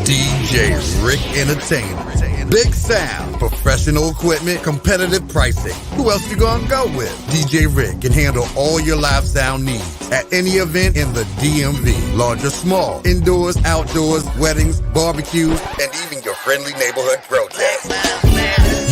DJ Rick Entertainment. Big sound, professional equipment, competitive pricing. Who else you gonna go with? DJ Rick can handle all your live sound needs at any event in the DMV. Large or small, indoors, outdoors, weddings, barbecues, and even your friendly neighborhood protest.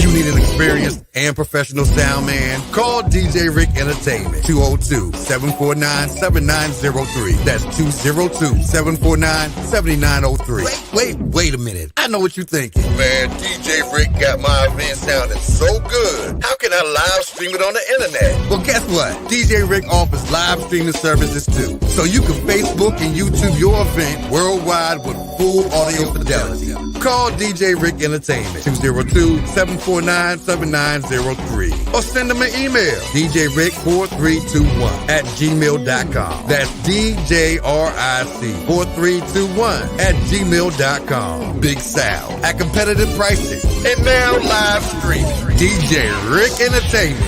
You need an experienced and professional sound man? Call DJ Rick Entertainment. 202-749-7903. That's 202-749-7903. Wait a minute. I know what you're thinking. Man, DJ Rick got my event sounding so good. How can I live stream it on the internet? Well, guess what? DJ Rick offers live streaming services too. So you can Facebook and YouTube your event worldwide with full audio fidelity. Call DJ Rick Entertainment. 202-749-7903. Or send them an email. DJRick4321@gmail.com. That's DJRIC4321@gmail.com. Big sound at competitive prices. And now live streaming. DJ Rick Entertainment.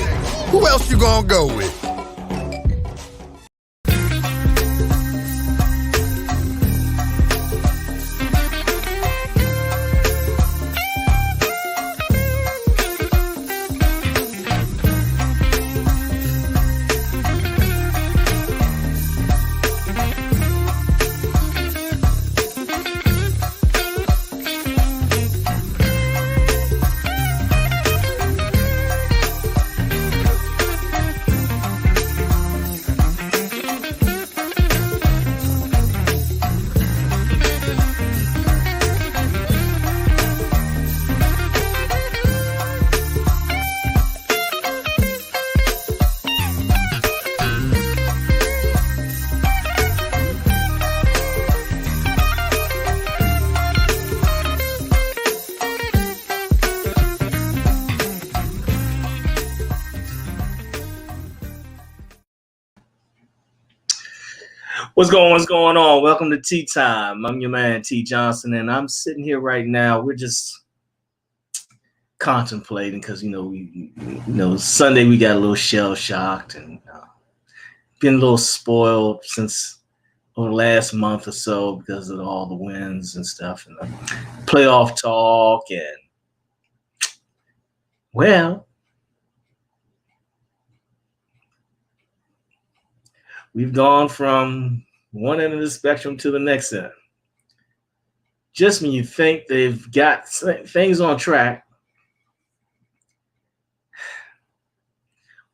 Who else you gonna go with? What's going on? Welcome to Tea Time. I'm your man, T. Johnson, and I'm sitting here right now. We're just contemplating because, Sunday we got a little shell-shocked and been a little spoiled since over the last month or so because of all the wins and stuff and the playoff talk. And, well, we've gone from one end of the spectrum to the next end. Just when you think they've got things on track,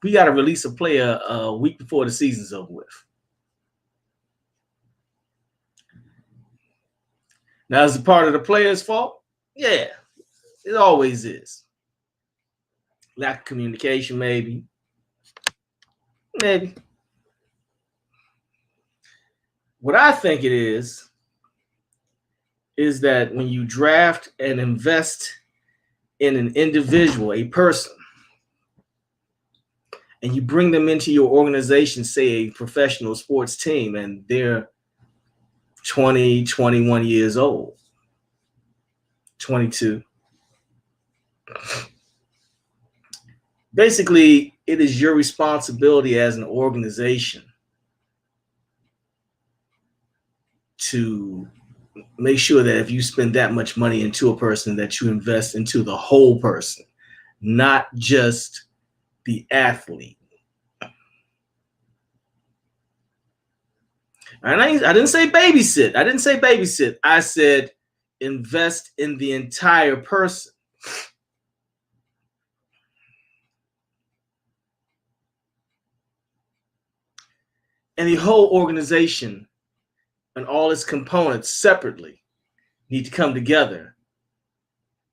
we got to release a player a week before the season's over with. Now, is it part of the player's fault? Yeah, it always is. Lack of communication, maybe. Maybe. What I think it is that when you draft and invest in an individual, a person, and you bring them into your organization, say a professional sports team, and they're 20, 21 years old, 22. Basically, it is your responsibility as an organization to make sure that if you spend that much money into a person, that you invest into the whole person, not just the athlete. And I didn't say babysit. I said invest in the entire person. And the whole organization and all its components separately need to come together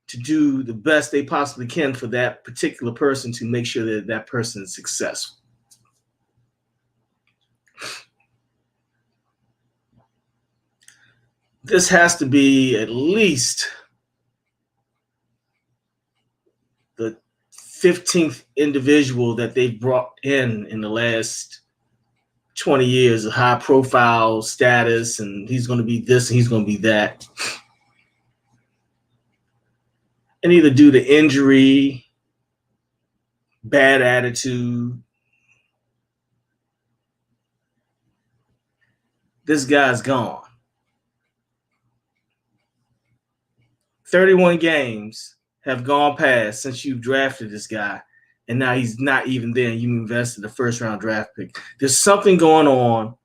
to do the best they possibly can for that particular person to make sure that that person is successful. This has to be at least the 15th individual that they've brought in the last 20 years of high profile status, and he's going to be this and he's going to be that. And either due to injury, bad attitude, this guy's gone. 31 games have gone past since you've drafted this guy, and now he's not even there, and you invested a first-round draft pick. There's something going on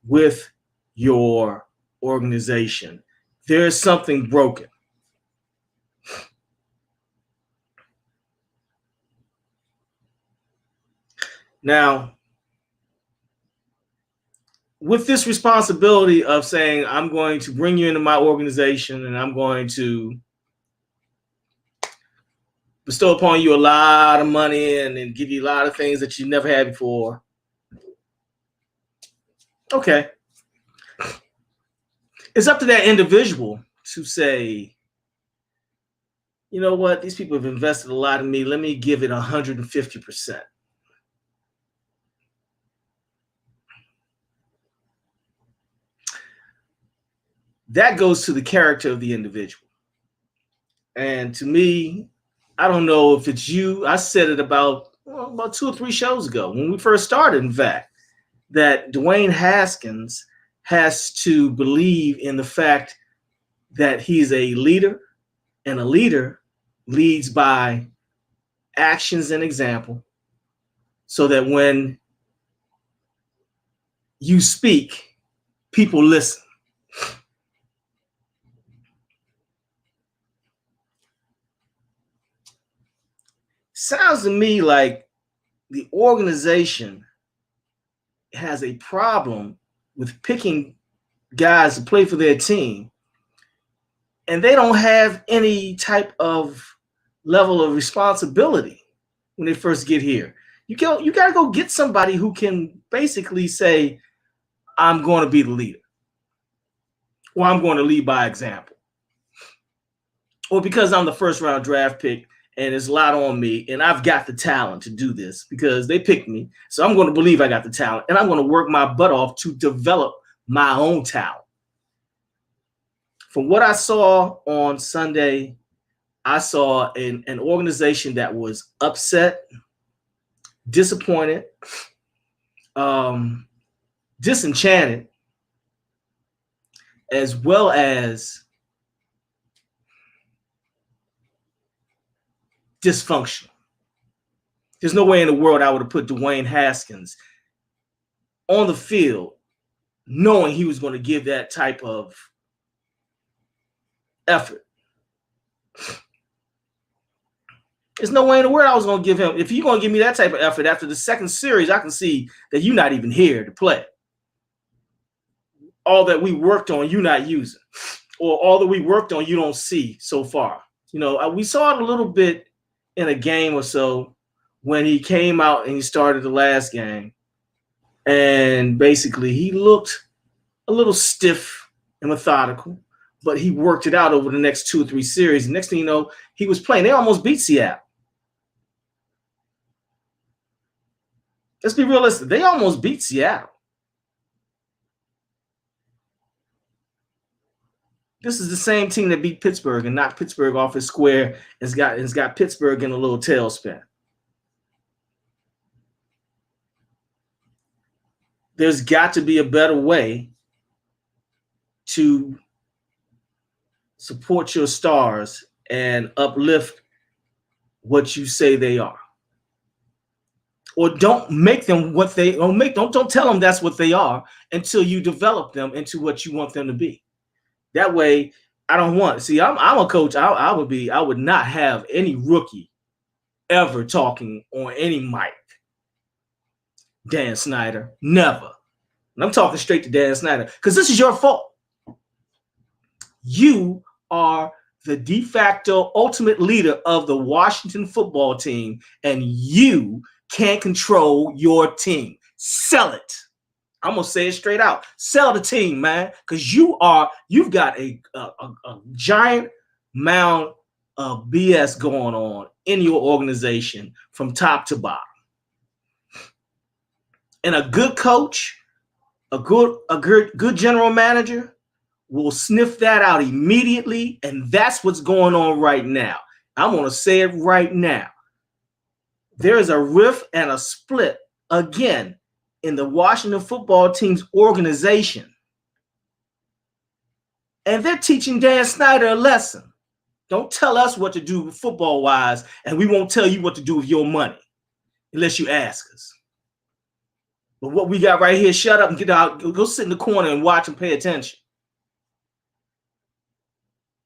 with your organization. There's something broken. Now, with this responsibility of saying, I'm going to bring you into my organization and I'm going to bestow upon you a lot of money and give you a lot of things that you never had before. Okay. It's up to that individual to say, you know what, these people have invested a lot in me. Let me give it 150%. That goes to the character of the individual. And to me, I don't know if it's you. I said it about 2 or 3 shows ago when we first started, in fact, that Dwayne Haskins has to believe in the fact that he's a leader, and a leader leads by actions and example, so that when you speak, people listen. Sounds to me like the organization has a problem with picking guys to play for their team, and they don't have any type of level of responsibility when they first get here. You got to go get somebody who can basically say, I'm going to be the leader, or I'm going to lead by example, or because I'm the first round draft pick and it's a lot on me and I've got the talent to do this because they picked me. So I'm going to believe I got the talent and I'm going to work my butt off to develop my own talent. From what I saw on Sunday, I saw an organization that was upset, disappointed, disenchanted, as well as dysfunctional. There's no way in the world I would have put Dwayne Haskins on the field knowing he was going to give that type of effort. There's no way in the world I was going to give him. If you're going to give me that type of effort after the second series, I can see that you're not even here to play. All that we worked on, you're not using. Or all that we worked on, you don't see so far. You know, we saw it a little bit in a game or so when he came out and he started the last game. And basically he looked a little stiff and methodical, but he worked it out over the next 2 or 3 series. And next thing you know, he was playing. They almost beat Seattle. Let's be realistic. They almost beat Seattle. This is the same team that beat Pittsburgh and knocked Pittsburgh off his square and has got Pittsburgh in a little tailspin. There's got to be a better way to support your stars and uplift what you say they are. Or don't make them what they don't tell them that's what they are until you develop them into what you want them to be. That way, I don't want. See, I'm a coach. I would not have any rookie ever talking on any mic. Dan Snyder, never. And I'm talking straight to Dan Snyder because this is your fault. You are the de facto ultimate leader of the Washington football team, and you can't control your team. Sell it. I'm gonna say it straight out. Sell the team, man, because you've got a giant mound of BS going on in your organization from top to bottom. And a good coach, a good general manager will sniff that out immediately, and that's what's going on right now. I'm gonna say it right now. There is a rift and a split again in the Washington football team's organization. And they're teaching Dan Snyder a lesson. Don't tell us what to do football-wise, and we won't tell you what to do with your money unless you ask us. But what we got right here, shut up and get out. Go sit in the corner and watch and pay attention.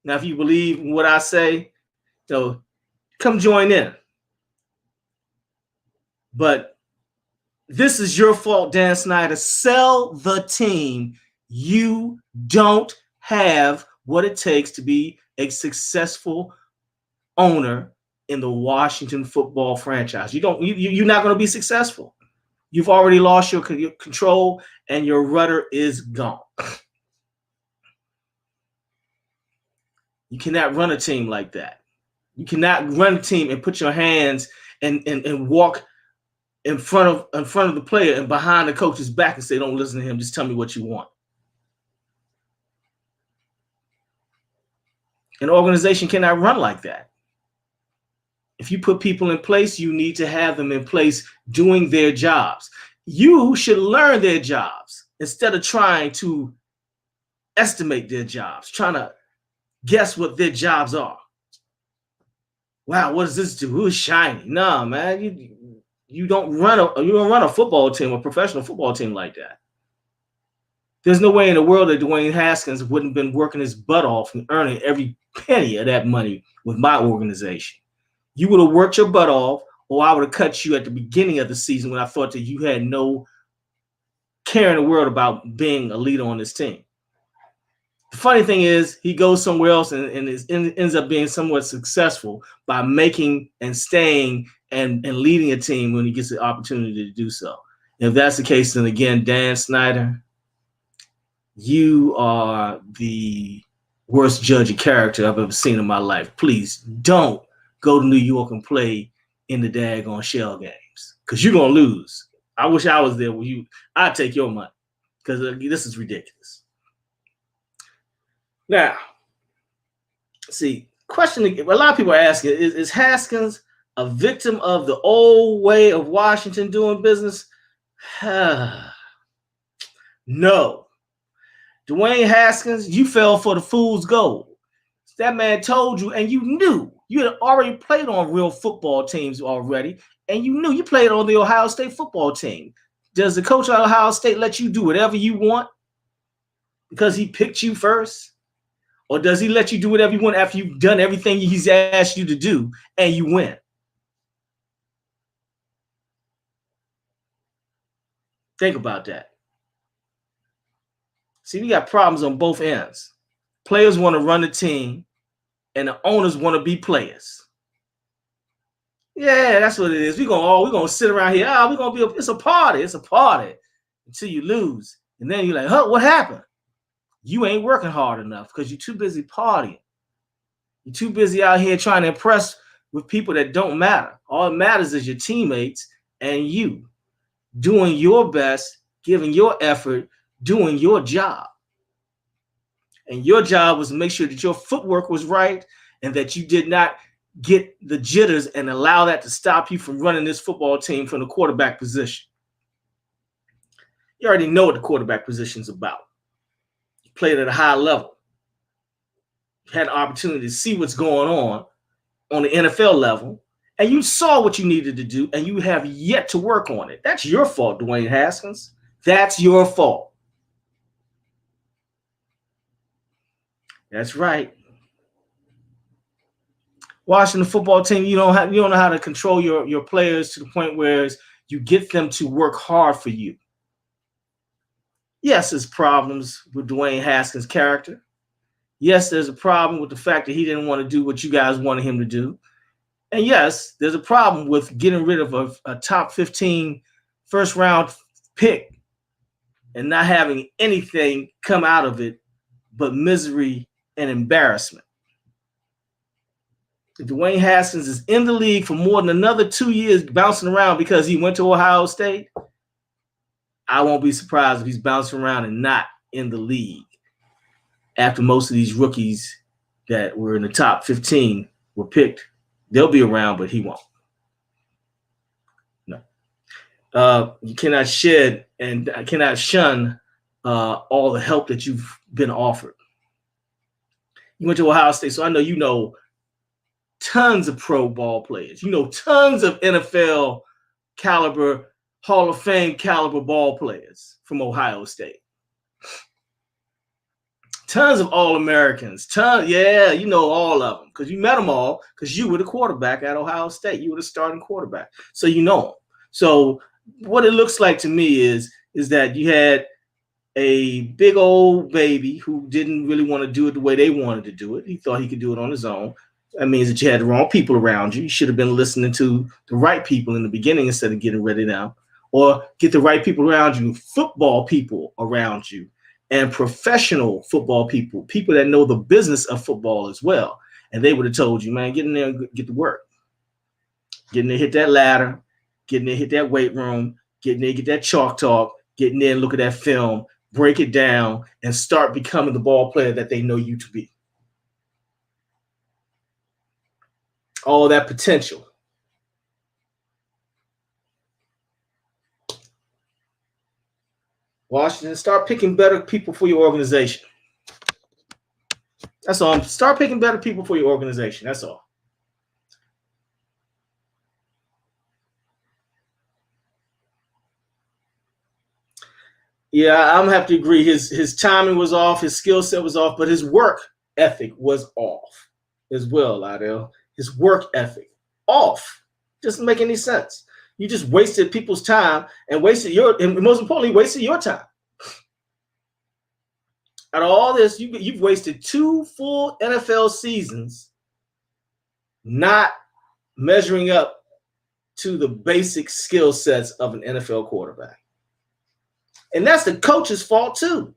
Now, if you believe in what I say, come join in. But this is your fault, Dan Snyder. Sell the team. You don't have what it takes to be a successful owner in the Washington football franchise. You're not going to be successful. You've already lost your control and your rudder is gone. You cannot run a team like that. You cannot run a team and put your hands and walk in front of the player and behind the coach's back and say, don't listen to him, just tell me what you want. An organization cannot run like that. If you put people in place, you need to have them in place doing their jobs. You should learn their jobs instead of trying to estimate their jobs, trying to guess what their jobs are. Wow, what does this do? Who's shiny? Nah, man, you don't run a football team, a professional football team like that. There's no way in the world that Dwayne Haskins wouldn't have been working his butt off and earning every penny of that money with my organization. You would have worked your butt off, or I would have cut you at the beginning of the season when I thought that you had no care in the world about being a leader on this team. The funny thing is, he goes somewhere else and ends up being somewhat successful by making and staying and leading a team when he gets the opportunity to do so. If that's the case, then again, Dan Snyder, you are the worst judge of character I've ever seen in my life. Please don't go to New York and play in the daggone shell games because you're going to lose. I wish I was there with you. I'd take your money because this is ridiculous. Now, see, questioning, a lot of people are asking, is Haskins a victim of the old way of Washington doing business? No. Dwayne Haskins, you fell for the fool's gold. That man told you, and you knew. You had already played on real football teams already, and you knew you played on the Ohio State football team. Does the coach at Ohio State let you do whatever you want because he picked you first? Or does he let you do whatever you want after you've done everything he's asked you to do and you win? Think about that. See, we got problems on both ends. Players want to run the team, and the owners want to be players. Yeah, that's what it is. We're gonna sit around here. It's a party. It's a party until you lose. And then you're like, huh, what happened? You ain't working hard enough because you're too busy partying. You're too busy out here trying to impress with people that don't matter. All that matters is your teammates and you doing your best, giving your effort, doing your job. And your job was to make sure that your footwork was right and that you did not get the jitters and allow that to stop you from running this football team from the quarterback position. You already know what the quarterback position is about. You played at a high level. You had an opportunity to see what's going on the NFL level, and you saw what you needed to do, and you have yet to work on it. That's your fault, Dwayne Haskins. That's your fault. That's right. Washington football team, you don't know how to control your players to the point where you get them to work hard for you. Yes, there's problems with Dwayne Haskins' character. Yes, there's a problem with the fact that he didn't want to do what you guys wanted him to do. And yes, there's a problem with getting rid of a top 15 first round pick and not having anything come out of it but misery and embarrassment. If Dwayne Haskins is in the league for more than another 2 years bouncing around because he went to Ohio State, I won't be surprised if he's bouncing around and not in the league after most of these rookies that were in the top 15 were picked. They'll be around, but he won't. No. You cannot shed and cannot shun all the help that you've been offered. You went to Ohio State, so I know you know tons of pro ball players. You know tons of NFL caliber, Hall of Fame caliber ball players from Ohio State. Tons of All-Americans. Yeah, you know all of them because you met them all because you were the quarterback at Ohio State. You were the starting quarterback, so you know them. So what it looks like to me is that you had a big old baby who didn't really want to do it the way they wanted to do it. He thought he could do it on his own. That means that you had the wrong people around you. You should have been listening to the right people in the beginning instead of getting ready now, or get the right people around you, football people around you, and professional football people, people that know the business of football as well. And they would have told you, man, get in there and get to work. Get in there, hit that ladder, get in there, hit that weight room, get in there, get that chalk talk, get in there and look at that film, break it down, and start becoming the ball player that they know you to be. All that potential. Washington, start picking better people for your organization. That's all. Start picking better people for your organization. That's all. Yeah, I'm gonna have to agree. His timing was off, his skill set was off, but his work ethic was off as well, Lydell. His work ethic off. Doesn't make any sense. You just wasted people's time and most importantly, wasted your time. Out of all this, you've wasted 2 full NFL seasons not measuring up to the basic skill sets of an NFL quarterback. And that's the coach's fault too.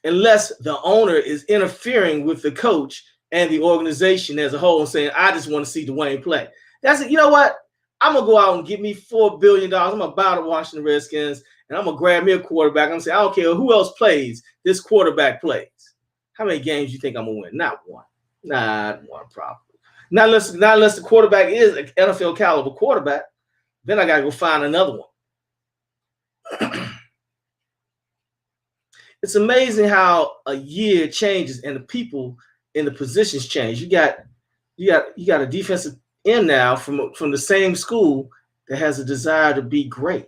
Unless the owner is interfering with the coach and the organization as a whole and saying, I just want to see Dwayne play. That's it. You know what? I'm going to go out and get me $4 billion. I'm going to buy the Washington Redskins and I'm going to grab me a quarterback. I'm going to say, I don't care who else plays. This quarterback plays. How many games do you think I'm going to win? Not one. Not one, probably. Not unless the quarterback is an NFL caliber quarterback. Then I got to go find another one. It's amazing how a year changes and the people in the positions change. You got a defensive end now from the same school that has a desire to be great.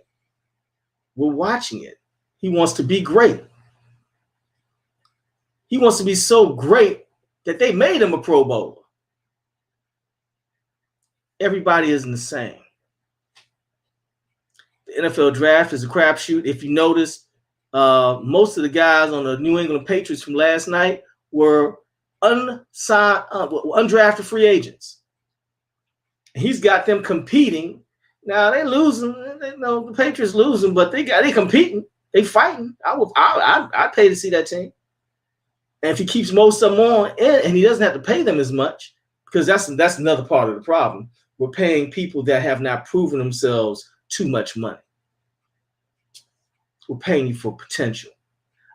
We're watching it. He wants to be great. He wants to be so great that they made him a Pro Bowler. Everybody isn't the same. The NFL draft is a crapshoot. If you notice, most of the guys on the New England Patriots from last night were unsigned, undrafted free agents. He's got them competing. Now they're losing. The Patriots losing, but they competing. They fighting. I'd pay to see that team. And if he keeps most of them on, and he doesn't have to pay them as much, because that's another part of the problem. We're paying people that have not proven themselves too much money. We're paying you for potential.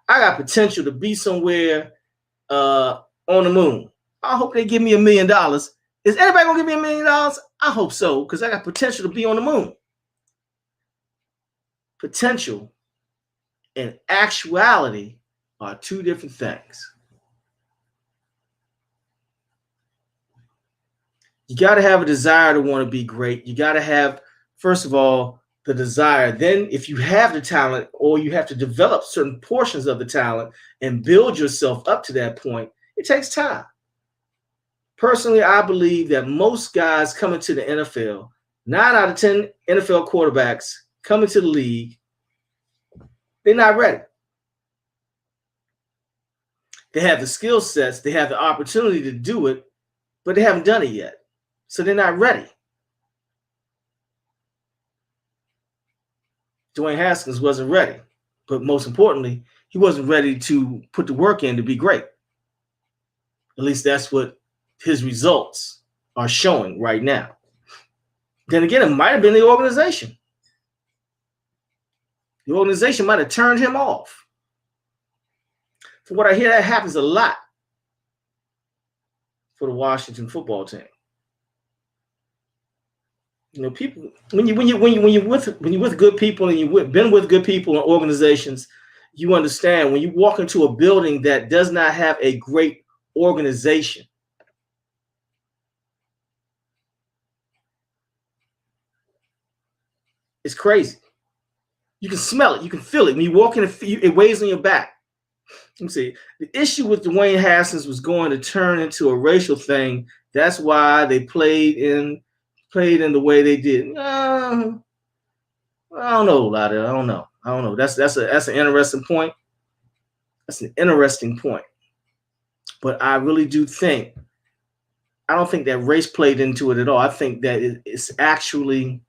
I got potential to be somewhere on the moon. I hope they give me $1 million. Is anybody gonna give me $1 million? I hope so, because I got potential to be on the moon. Potential and actuality are 2 different things. You got to have a desire to want to be great. You got to have, first of all, the desire. Then if you have the talent, or you have to develop certain portions of the talent and build yourself up to that point, it takes time. Personally, I believe that most guys coming to the NFL, 9 out of 10 NFL quarterbacks coming to the league, they're not ready. They have the skill sets, they have the opportunity to do it, but they haven't done it yet. So they're not ready. Dwayne Haskins wasn't ready, but most importantly, he wasn't ready to put the work in to be great. At least that's what his results are showing right now. Then again, it might have been the organization. The organization might have turned him off. From what I hear, that happens a lot for the Washington football team. You know, people when you're with good people and you've been with good people and organizations, you understand when you walk into a building that does not have a great organization, It's crazy. You can smell it. You can feel it. When you walk in, it weighs on your back. Let me see. The issue with Dwayne Haskins was going to turn into a racial thing. That's why they played in the way they did. I don't know, Lottie. I don't know. That's an interesting point. That's an interesting point. But I really do think, I don't think that race played into it at all. I think that it's actually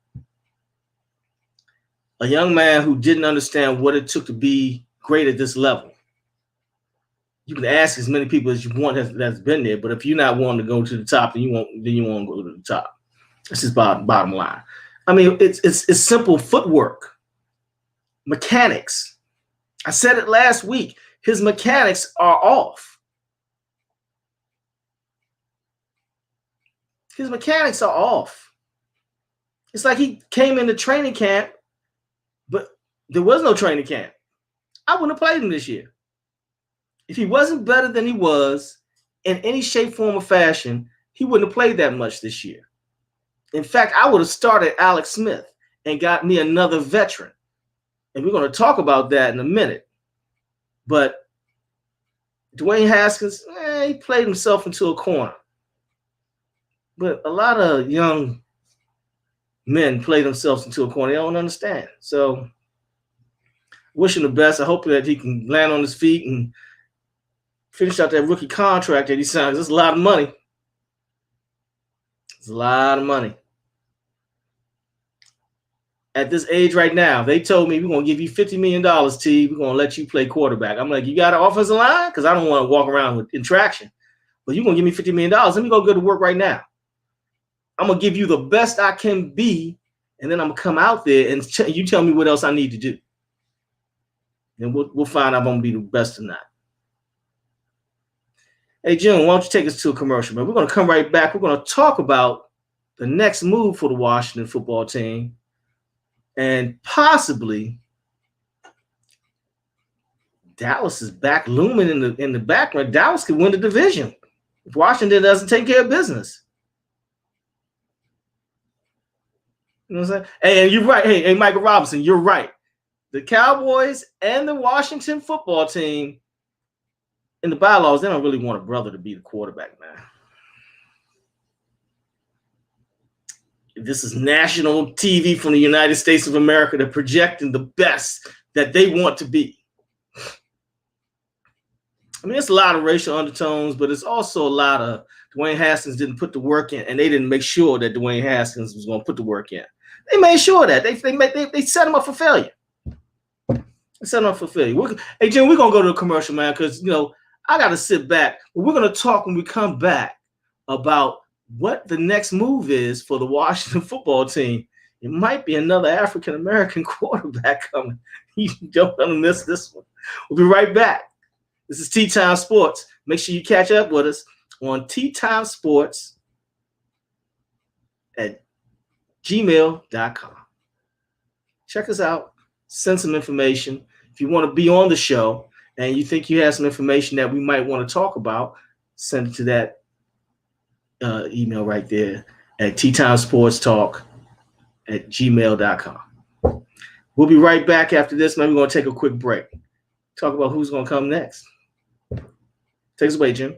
a young man who didn't understand what it took to be great at this level. You can ask as many people as you want that's been there, but if you're not wanting to go to the top, then you won't go to the top. That's just bottom line. I mean, it's simple footwork, mechanics. I said it last week. His mechanics are off. His mechanics are off. It's like he came into training camp, but there was no training camp. I wouldn't have played him this year. If he wasn't better than he was in any shape, form, or fashion, he wouldn't have played that much this year. In fact, I would have started Alex Smith and got me another veteran. And we're going to talk about that in a minute. But Dwayne Haskins, he played himself into a corner. But a lot of young men play themselves into a corner. They don't understand. So wish him the best. I hope that he can land on his feet and finish out that rookie contract that he signed. That's a lot of money. It's a lot of money. At this age right now, they told me, we're going to give you $50 million, T. We're going to let you play quarterback. I'm like, you got an offensive line? Because I don't want to walk around with traction. But you're going to give me $50 million. Let me go to work right now. I'm going to give you the best I can be, and then I'm going to come out there and you tell me what else I need to do. And we'll find out if I'm going to be the best or not. Hey, Jim, why don't you take us to a commercial, man? We're going to come right back. We're going to talk about the next move for the Washington football team and possibly Dallas is back looming in the background. Dallas could win the division if Washington doesn't take care of business. You know what I'm saying? Hey, and you're right. Hey, Michael Robinson, you're right. The Cowboys and the Washington football team, in the bylaws, they don't really want a brother to be the quarterback, man. This is national TV from the United States of America. They're projecting the best that they want to be. I mean, it's a lot of racial undertones, but it's also a lot of Dwayne Haskins didn't put the work in, and they didn't make sure that Dwayne Haskins was going to put the work in. They made sure that they set him up for failure. They set him up for failure. Hey, Jim, we're going to go to a commercial, man, because, you know, I got to sit back. We're going to talk when we come back about what the next move is for the Washington football team. It might be another African-American quarterback coming. You don't want to miss this one. We'll be right back. This is Tea Time Sports. Make sure you catch up with us on Tea Time Sports at gmail.com. Check us out. Send some information. If you want to be on the show and you think you have some information that we might want to talk about, send it to that email right there at teatimesportstalk@gmail.com. We'll be right back after this. Maybe we're going to take a quick break. Talk about who's going to come next. Take us away, Jim.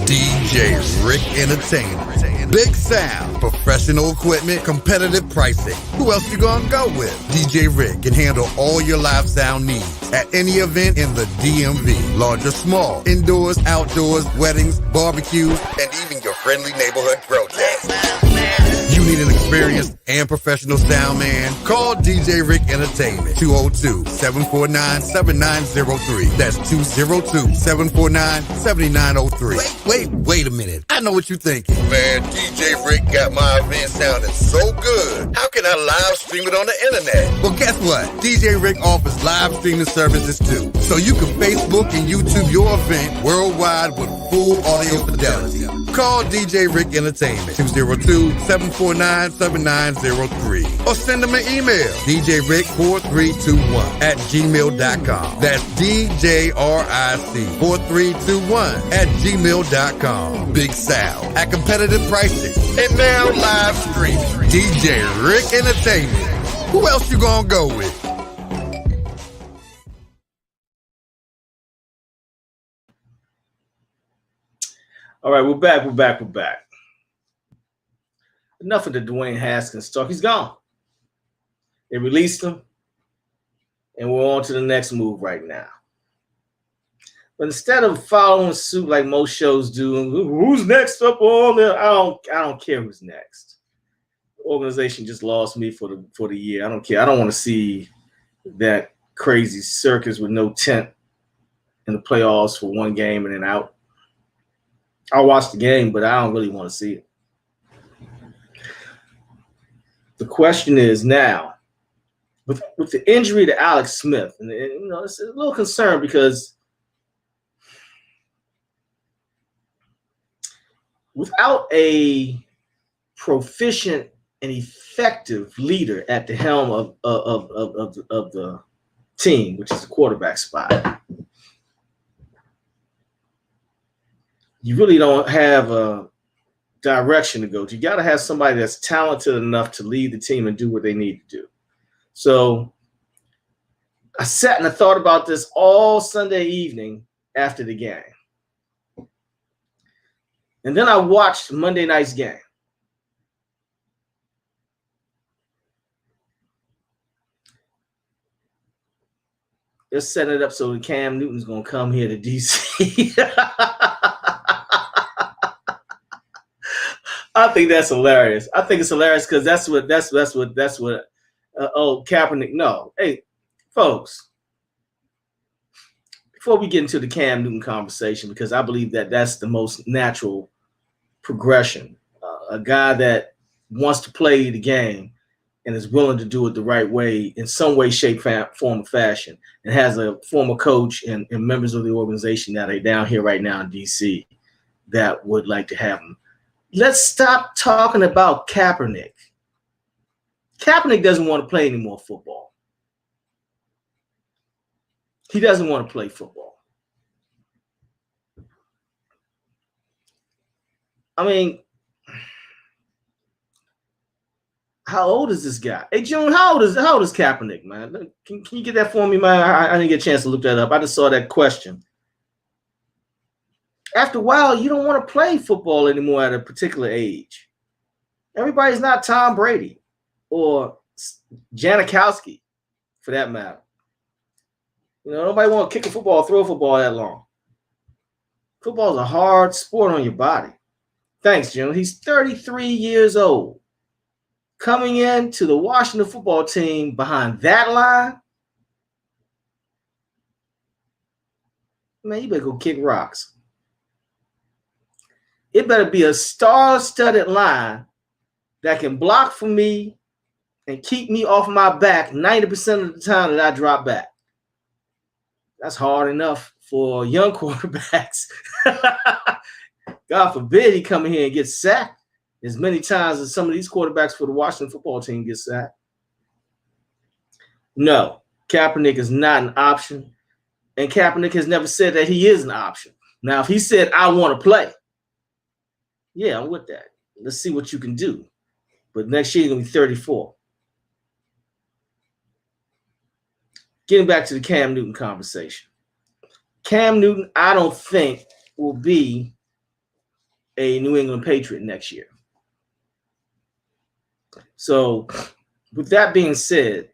DJ Rick Entertainment. Big sound, professional equipment, competitive pricing. Who else you gonna go with? DJ Rick can handle all your live sound needs at any event in the DMV. Large or small, indoors, outdoors, weddings, barbecues, and even your friendly neighborhood protest. You need an experienced and professional sound man? Call DJ Rick Entertainment, 202-749-7903. That's 202-749-7903. Wait a minute. I know what you're thinking. Man, DJ Rick got my event sounding so good. How can I live stream it on the internet? Well, guess what? DJ Rick offers live streaming services too. So you can Facebook and YouTube your event worldwide with full audio fidelity. Call DJ Rick Entertainment, 202-749-7903. Or send them an email, djrick4321@gmail.com. That's DJRIC4321@gmail.com. Big Sal at competitive pricing. And now live streaming. DJ Rick Entertainment. Who else you gonna go with? All right, we're back. Enough of the Dwayne Haskins talk. He's gone. They released him, and we're on to the next move right now. But instead of following suit like most shows do, who's next up on there? I don't care who's next. The organization just lost me for the year. I don't care. I don't want to see that crazy circus with no tent in the playoffs for one game and then out. I'll watch the game, but I don't really want to see it. The question is now, with the injury to Alex Smith, and it's a little concern because without a proficient and effective leader at the helm of the team, which is the quarterback spot, you really don't have a direction to go to. You got to have somebody that's talented enough to lead the team and do what they need to do. So I sat and I thought about this all Sunday evening after the game. And then I watched Monday night's game. They're setting it up so Cam Newton's going to come here to D.C. I think that's hilarious. I think it's hilarious because that's what Kaepernick. No, hey, folks, before we get into the Cam Newton conversation, because I believe that that's the most natural progression. A guy that wants to play the game and is willing to do it the right way in some way, shape, form, or fashion, and has a former coach and members of the organization that are down here right now in D.C. that would like to have him. Let's stop talking about Kaepernick. Kaepernick doesn't want to play any more football. He doesn't want to play football. I mean, how old is this guy? Hey, June, how old is Kaepernick, man? Can you get that for me, man? I didn't get a chance to look that up. I just saw that question. After a while, you don't want to play football anymore at a particular age. Everybody's not Tom Brady or Janikowski, for that matter. Nobody want to kick a football or throw a football that long. Football is a hard sport on your body. Thanks, Jim. He's 33 years old. Coming into the Washington football team behind that line, man, you better go kick rocks. It better be a star-studded line that can block for me and keep me off my back 90% of the time that I drop back. That's hard enough for young quarterbacks. God forbid he come in here and get sacked as many times as some of these quarterbacks for the Washington football team get sacked. No, Kaepernick is not an option. And Kaepernick has never said that he is an option. Now, if he said, I want to play, yeah, I'm with that. Let's see what you can do. But next year, you're going to be 34. Getting back to the Cam Newton conversation. Cam Newton, I don't think, will be a New England Patriot next year. So, with that being said,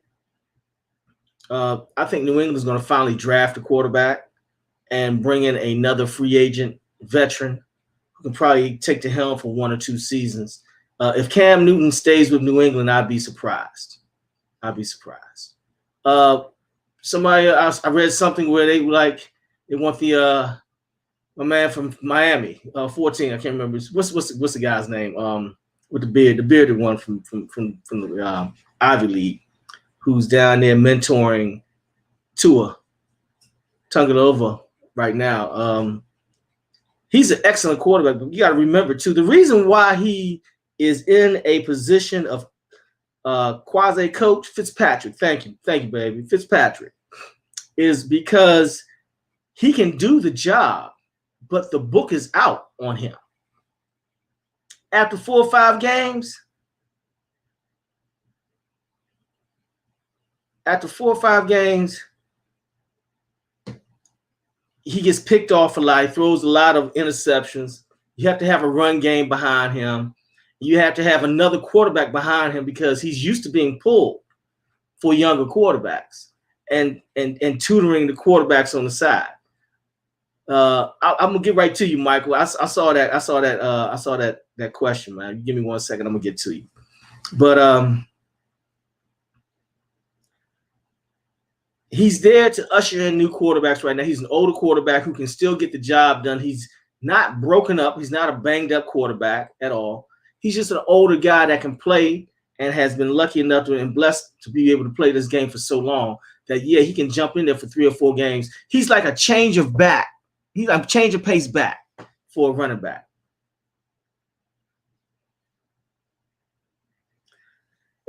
I think New England's going to finally draft a quarterback and bring in another free agent veteran who can probably take the helm for 1 or 2 seasons. If Cam Newton stays with New England, I'd be surprised. Somebody I read something where they want the my man from Miami, 14. I can't remember what's the guy's name. With the bearded one from the Ivy League, who's down there mentoring Tua Tagovailoa right now. He's an excellent quarterback, but you got to remember too, the reason why he is in a position of quasi coach Fitzpatrick. Thank you, baby. Fitzpatrick is because he can do the job, but the book is out on him. After 4 or 5 games, he gets picked off a lot. He throws a lot of interceptions. You have to have a run game behind him. You have to have another quarterback behind him because he's used to being pulled for younger quarterbacks and tutoring the quarterbacks on the side. I'm gonna get right to you, Michael. I saw that question, man. Give me 1 second. I'm gonna get to you. But he's there to usher in new quarterbacks right now. He's an older quarterback who can still get the job done. He's not broken up. He's not a banged up quarterback at all. He's just an older guy that can play and has been lucky enough to and blessed to be able to play this game for so long that, yeah, he can jump in there for 3 or 4 games. He's like a change of back. He's a change of pace back for a running back.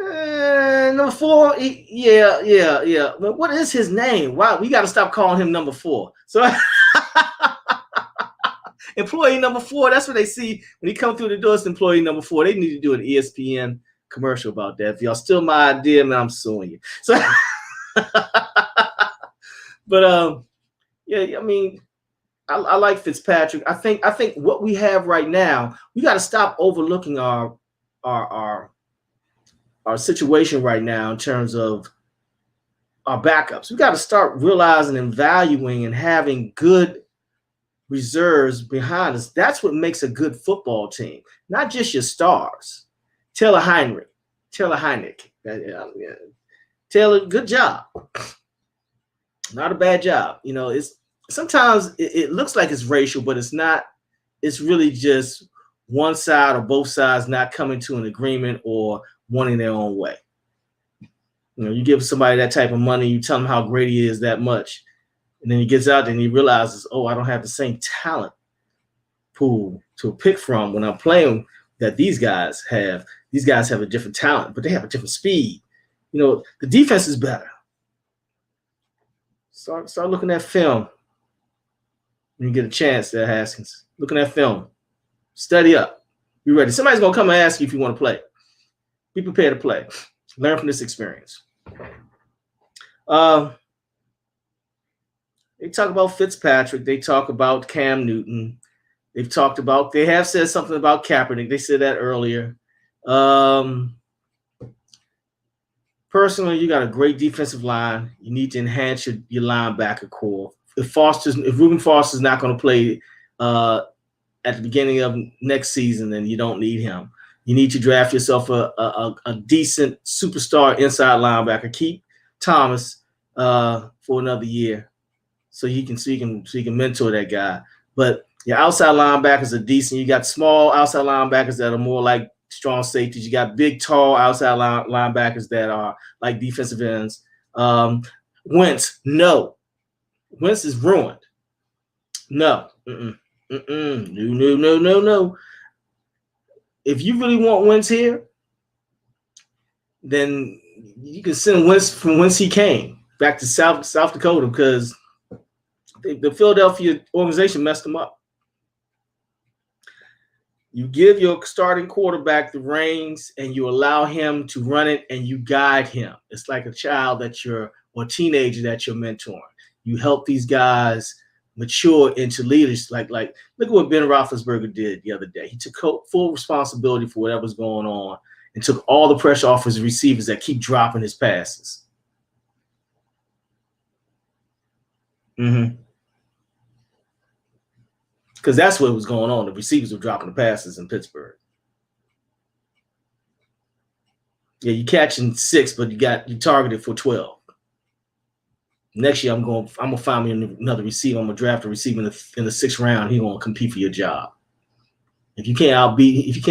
Number 4, yeah. But what is his name? Wow, we got to stop calling him number 4. So employee number 4, that's what they see when he comes through the door. It's employee number 4. They need to do an ESPN commercial about that. If y'all steal my idea, man, I'm suing you. So, but yeah, I mean, I like Fitzpatrick. I think what we have right now, we got to stop overlooking our situation right now in terms of our backups. We got to start realizing and valuing and having good reserves behind us. That's what makes a good football team, not just your stars. Taylor Heinrich. Taylor, good job. Not a bad job. You know, sometimes it looks like it's racial, but it's not. It's really just one side or both sides not coming to an agreement or wanting their own way. You know, you give somebody that type of money, you tell him how great he is that much, and then he gets out there and he realizes, oh, I don't have the same talent pool to pick from when I'm playing that these guys have. These guys have a different talent, but they have a different speed. You know, the defense is better. Start looking at film when you get a chance there, Haskins. Looking at film. Study up. Be ready. Somebody's going to come and ask you if you want to play. Be prepared to play. Learn from this experience. They talk about Fitzpatrick. They talk about Cam Newton. They have said something about Kaepernick. They said that earlier. Personally, you got a great defensive line. You need to enhance your linebacker core. If Reuben Foster's not going to play at the beginning of next season, then you don't need him. You need to draft yourself a decent superstar inside linebacker. Keep Thomas for another year, so you can mentor that guy. But your outside linebackers are decent. You got small outside linebackers that are more like strong safeties. You got big, tall outside linebackers that are like defensive ends. Wentz, no. Wentz is ruined. No. No. If you really want Wentz here, then you can send Wentz from whence he came back to South Dakota, because the Philadelphia organization messed him up. You give your starting quarterback the reins and you allow him to run it and you guide him. It's like a child or teenager that you're mentoring. You help these guys mature into leaders. Like look at what Ben Roethlisberger did the other day. He took full responsibility for whatever's going on and took all the pressure off his receivers that keep dropping his passes. Mm-hmm. Because that's what was going on. The receivers were dropping the passes in Pittsburgh. Yeah, you catching 6, but you targeted for 12. Next year, I'm gonna find me another receiver. I'm gonna draft a receiver in the 6th round. He's gonna compete for your job. If you can't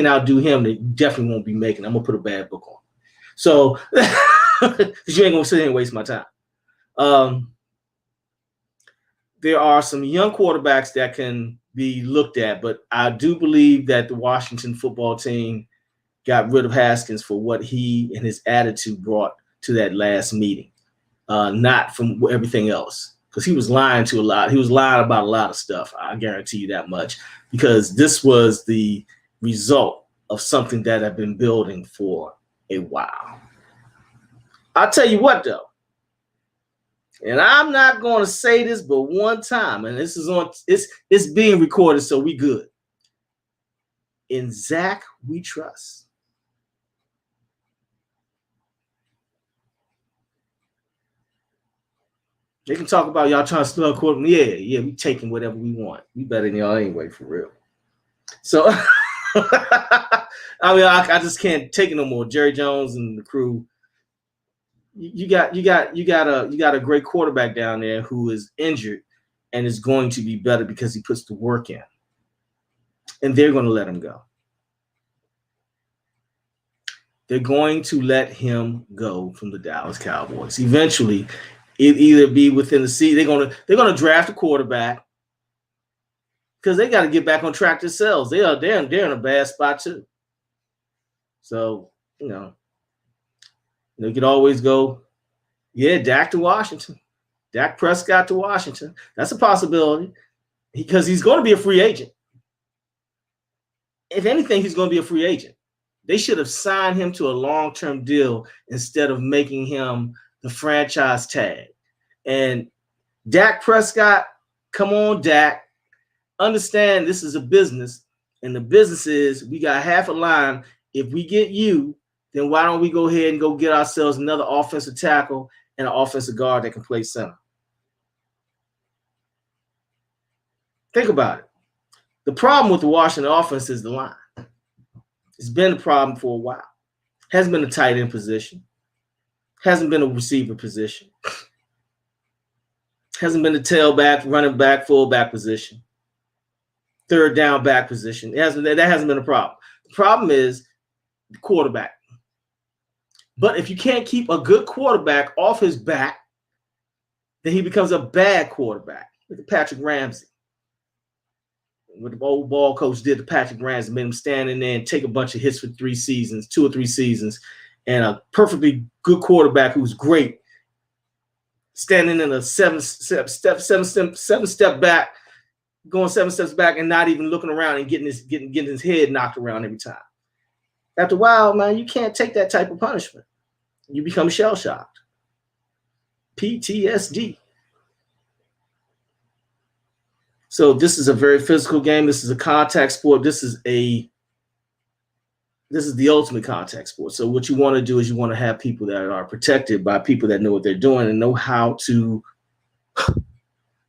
outdo him, they definitely won't be making. I'm gonna put a bad book on. So you ain't gonna sit here and waste my time. There are some young quarterbacks that can be looked at, but I do believe that the Washington football team got rid of Haskins for what he and his attitude brought to that last meeting, not from everything else. Because he was lying to a lot. He was lying about a lot of stuff. I guarantee you that much. Because this was the result of something that had been building for a while. I'll tell you what, though. And I'm not going to say this but one time, and this is on. It's being recorded, so we good. In Zach, we trust. They can talk about y'all trying to steal a quarterback. Yeah, we taking whatever we want. We better than y'all anyway, for real. So, I mean, I just can't take it no more. Jerry Jones and the crew. You got a great quarterback down there who is injured and is going to be better because he puts the work in. And they're going to let him go. They're going to let him go from the Dallas Cowboys. Eventually, it either be within the season. They're gonna draft a quarterback because they got to get back on track themselves. They're in a bad spot too. So you could always go, Dak to Washington, Dak Prescott to Washington. That's a possibility because he's going to be a free agent. If anything, he's going to be a free agent. They should have signed him to a long-term deal instead of making him the franchise tag. And Dak Prescott, come on, Dak. Understand this is a business, and the business is we got half a line. If we get you, then why don't we go ahead and go get ourselves another offensive tackle and an offensive guard that can play center? Think about it. The problem with the Washington offense is the line. It's been a problem for a while. Hasn't been a tight end position. Hasn't been a receiver position. Hasn't been a tailback, running back, fullback position. Third down back position. That hasn't been a problem. The problem is the quarterback. But if you can't keep a good quarterback off his back, then he becomes a bad quarterback. Look at Patrick Ramsey. What the old ball coach did to Patrick Ramsey, made him stand in there and take a bunch of hits for 2 or 3 seasons, and a perfectly good quarterback who's great, standing in a 7 step back, going 7 steps back, and not even looking around and getting his head knocked around every time. After a while, man, you can't take that type of punishment. You become shell-shocked. PTSD. So this is a very physical game. This is a contact sport. This is the ultimate contact sport. So what you want to do is you want to have people that are protected by people that know what they're doing and know how to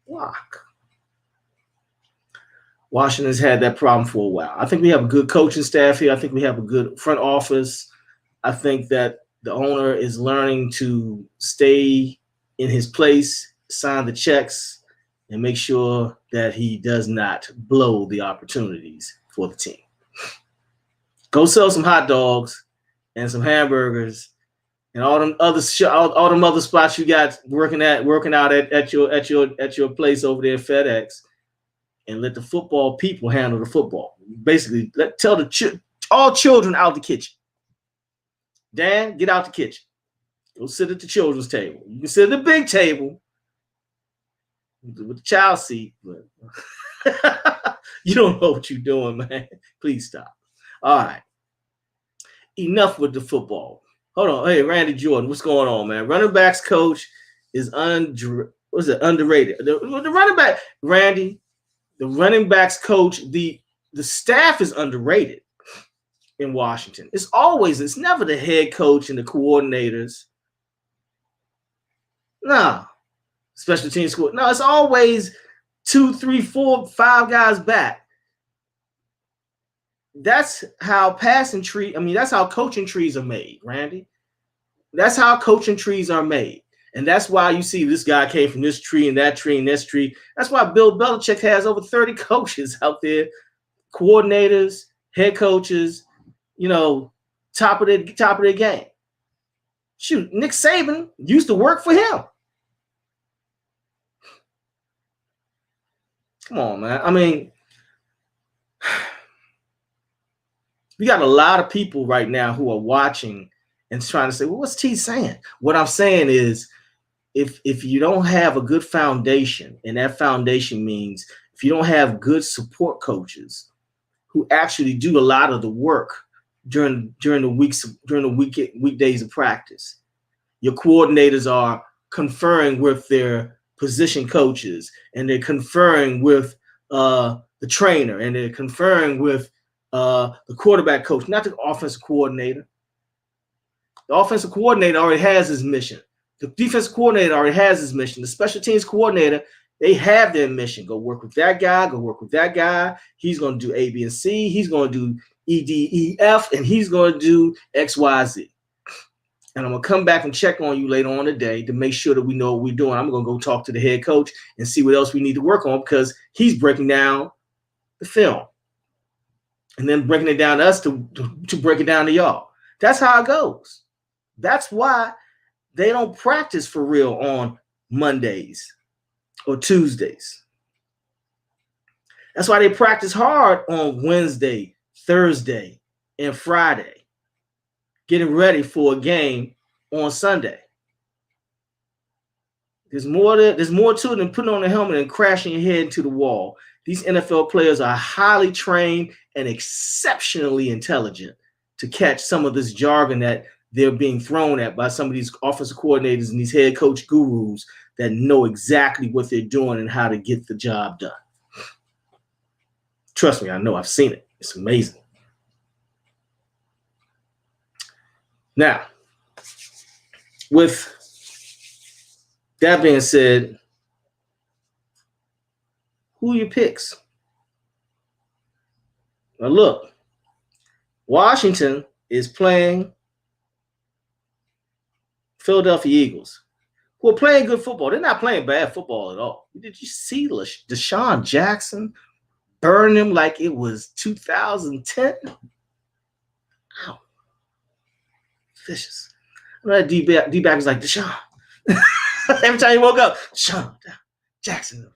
block. Washington's had that problem for a while. I think we have a good coaching staff here. I think we have a good front office. I think that the owner is learning to stay in his place, sign the checks, and make sure that he does not blow the opportunities for the team. Go sell some hot dogs and some hamburgers and all them other spots you got working out at your place over there at FedEx, and let the football people handle the football. Basically, tell all children out the kitchen. Dan, get out the kitchen. Go sit at the children's table. You can sit at the big table with the child seat, but you don't know what you're doing, man. Please stop. All right. Enough with the football. Hold on. Hey, Randy Jordan, what's going on, man? Running backs coach is underrated. The running back, Randy, the running backs coach, the staff is underrated in Washington. It's never the head coach and the coordinators. No. special teams squad. No, it's always 2, 3, 4, 5 guys back. That's how that's how coaching trees are made, Randy. That's how coaching trees are made. And that's why you see this guy came from this tree and that tree and this tree. That's why Bill Belichick has over 30 coaches out there, coordinators, head coaches, top of their game. Shoot, Nick Saban used to work for him. Come on, man. I mean, we got a lot of people right now who are watching and trying to say, well, what's T saying? What I'm saying is, if you don't have a good foundation, and that foundation means if you don't have good support coaches who actually do a lot of the work during the weekdays of practice, your coordinators are conferring with their position coaches, and they're conferring with the trainer, and they're conferring with the quarterback coach, not the offensive coordinator. The offensive coordinator already has his mission. The defensive coordinator already has his mission. The special teams coordinator, they have their mission. Go work with that guy. Go work with that guy. He's going to do A, B, and C. He's going to do E, D, E, F, and he's going to do X, Y, Z. And I'm going to come back and check on you later on today to make sure that we know what we're doing. I'm going to go talk to the head coach and see what else we need to work on, because he's breaking down the film and then breaking it down to us to break it down to y'all. That's how it goes. That's why they don't practice for real on Mondays or Tuesdays. That's why they practice hard on Wednesday, Thursday, and Friday, getting ready for a game on Sunday. There's more to it than putting on a helmet and crashing your head into the wall. These NFL players are highly trained and exceptionally intelligent to catch some of this jargon that they're being thrown at by some of these offensive coordinators and these head coach gurus that know exactly what they're doing and how to get the job done. Trust me, I know. I've seen it. It's amazing. Now, with that being said, who are your picks? Now, look, Washington is playing Philadelphia Eagles, who are playing good football. They're not playing bad football at all. Did you see Deshaun Jackson burn him like it was 2010? Ow. Vicious. That D-back was like, Deshaun. Every time he woke up, Deshaun Jackson.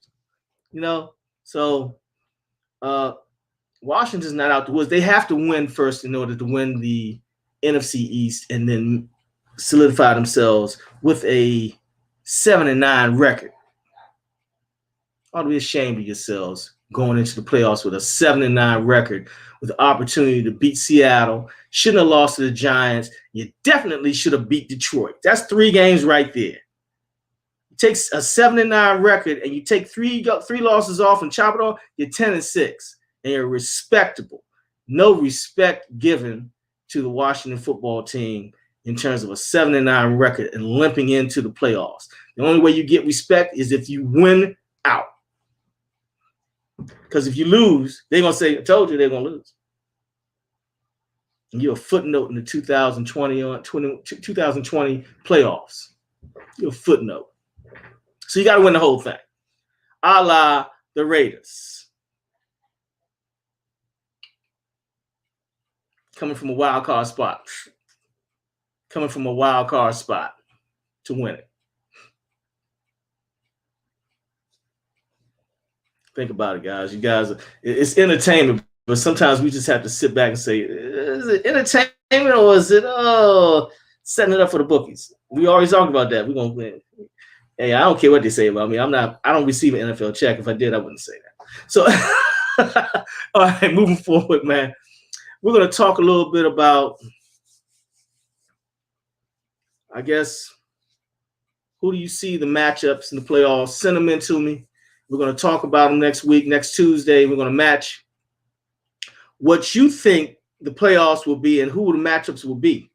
So Washington's not out the woods. They have to win first in order to win the NFC East and then solidify themselves with a 7-9 record. Ought to be ashamed of yourselves going into the playoffs with a 7-9 record with the opportunity to beat Seattle. Shouldn't have lost to the Giants. You definitely should have beat Detroit. That's 3 games right there. You take a 7-9 record and you take three losses off and chop it off, you're 10-6. And you're respectable. No respect given to the Washington football team in terms of a 7-9 record and limping into the playoffs. The only way you get respect is if you win out. Because if you lose, they're going to say, I told you they're going to lose. And you're a footnote in the 2020 playoffs. You're a footnote. So you got to win the whole thing. A la the Raiders. Coming from a wild card spot. Coming from a wild card spot to win it. Think about it, guys. You guys, it's entertainment, but sometimes we just have to sit back and say, is it entertainment or is it setting it up for the bookies? We always talk about that. We're gonna win. Hey, I don't care what they say about me. I don't receive an NFL check. If I did, I wouldn't say that. So all right, moving forward, man. We're gonna talk a little bit about, I guess, who do you see the matchups in the playoffs? Send them in to me. We're going to talk about them next week, next Tuesday. We're going to match what you think the playoffs will be and who the matchups will be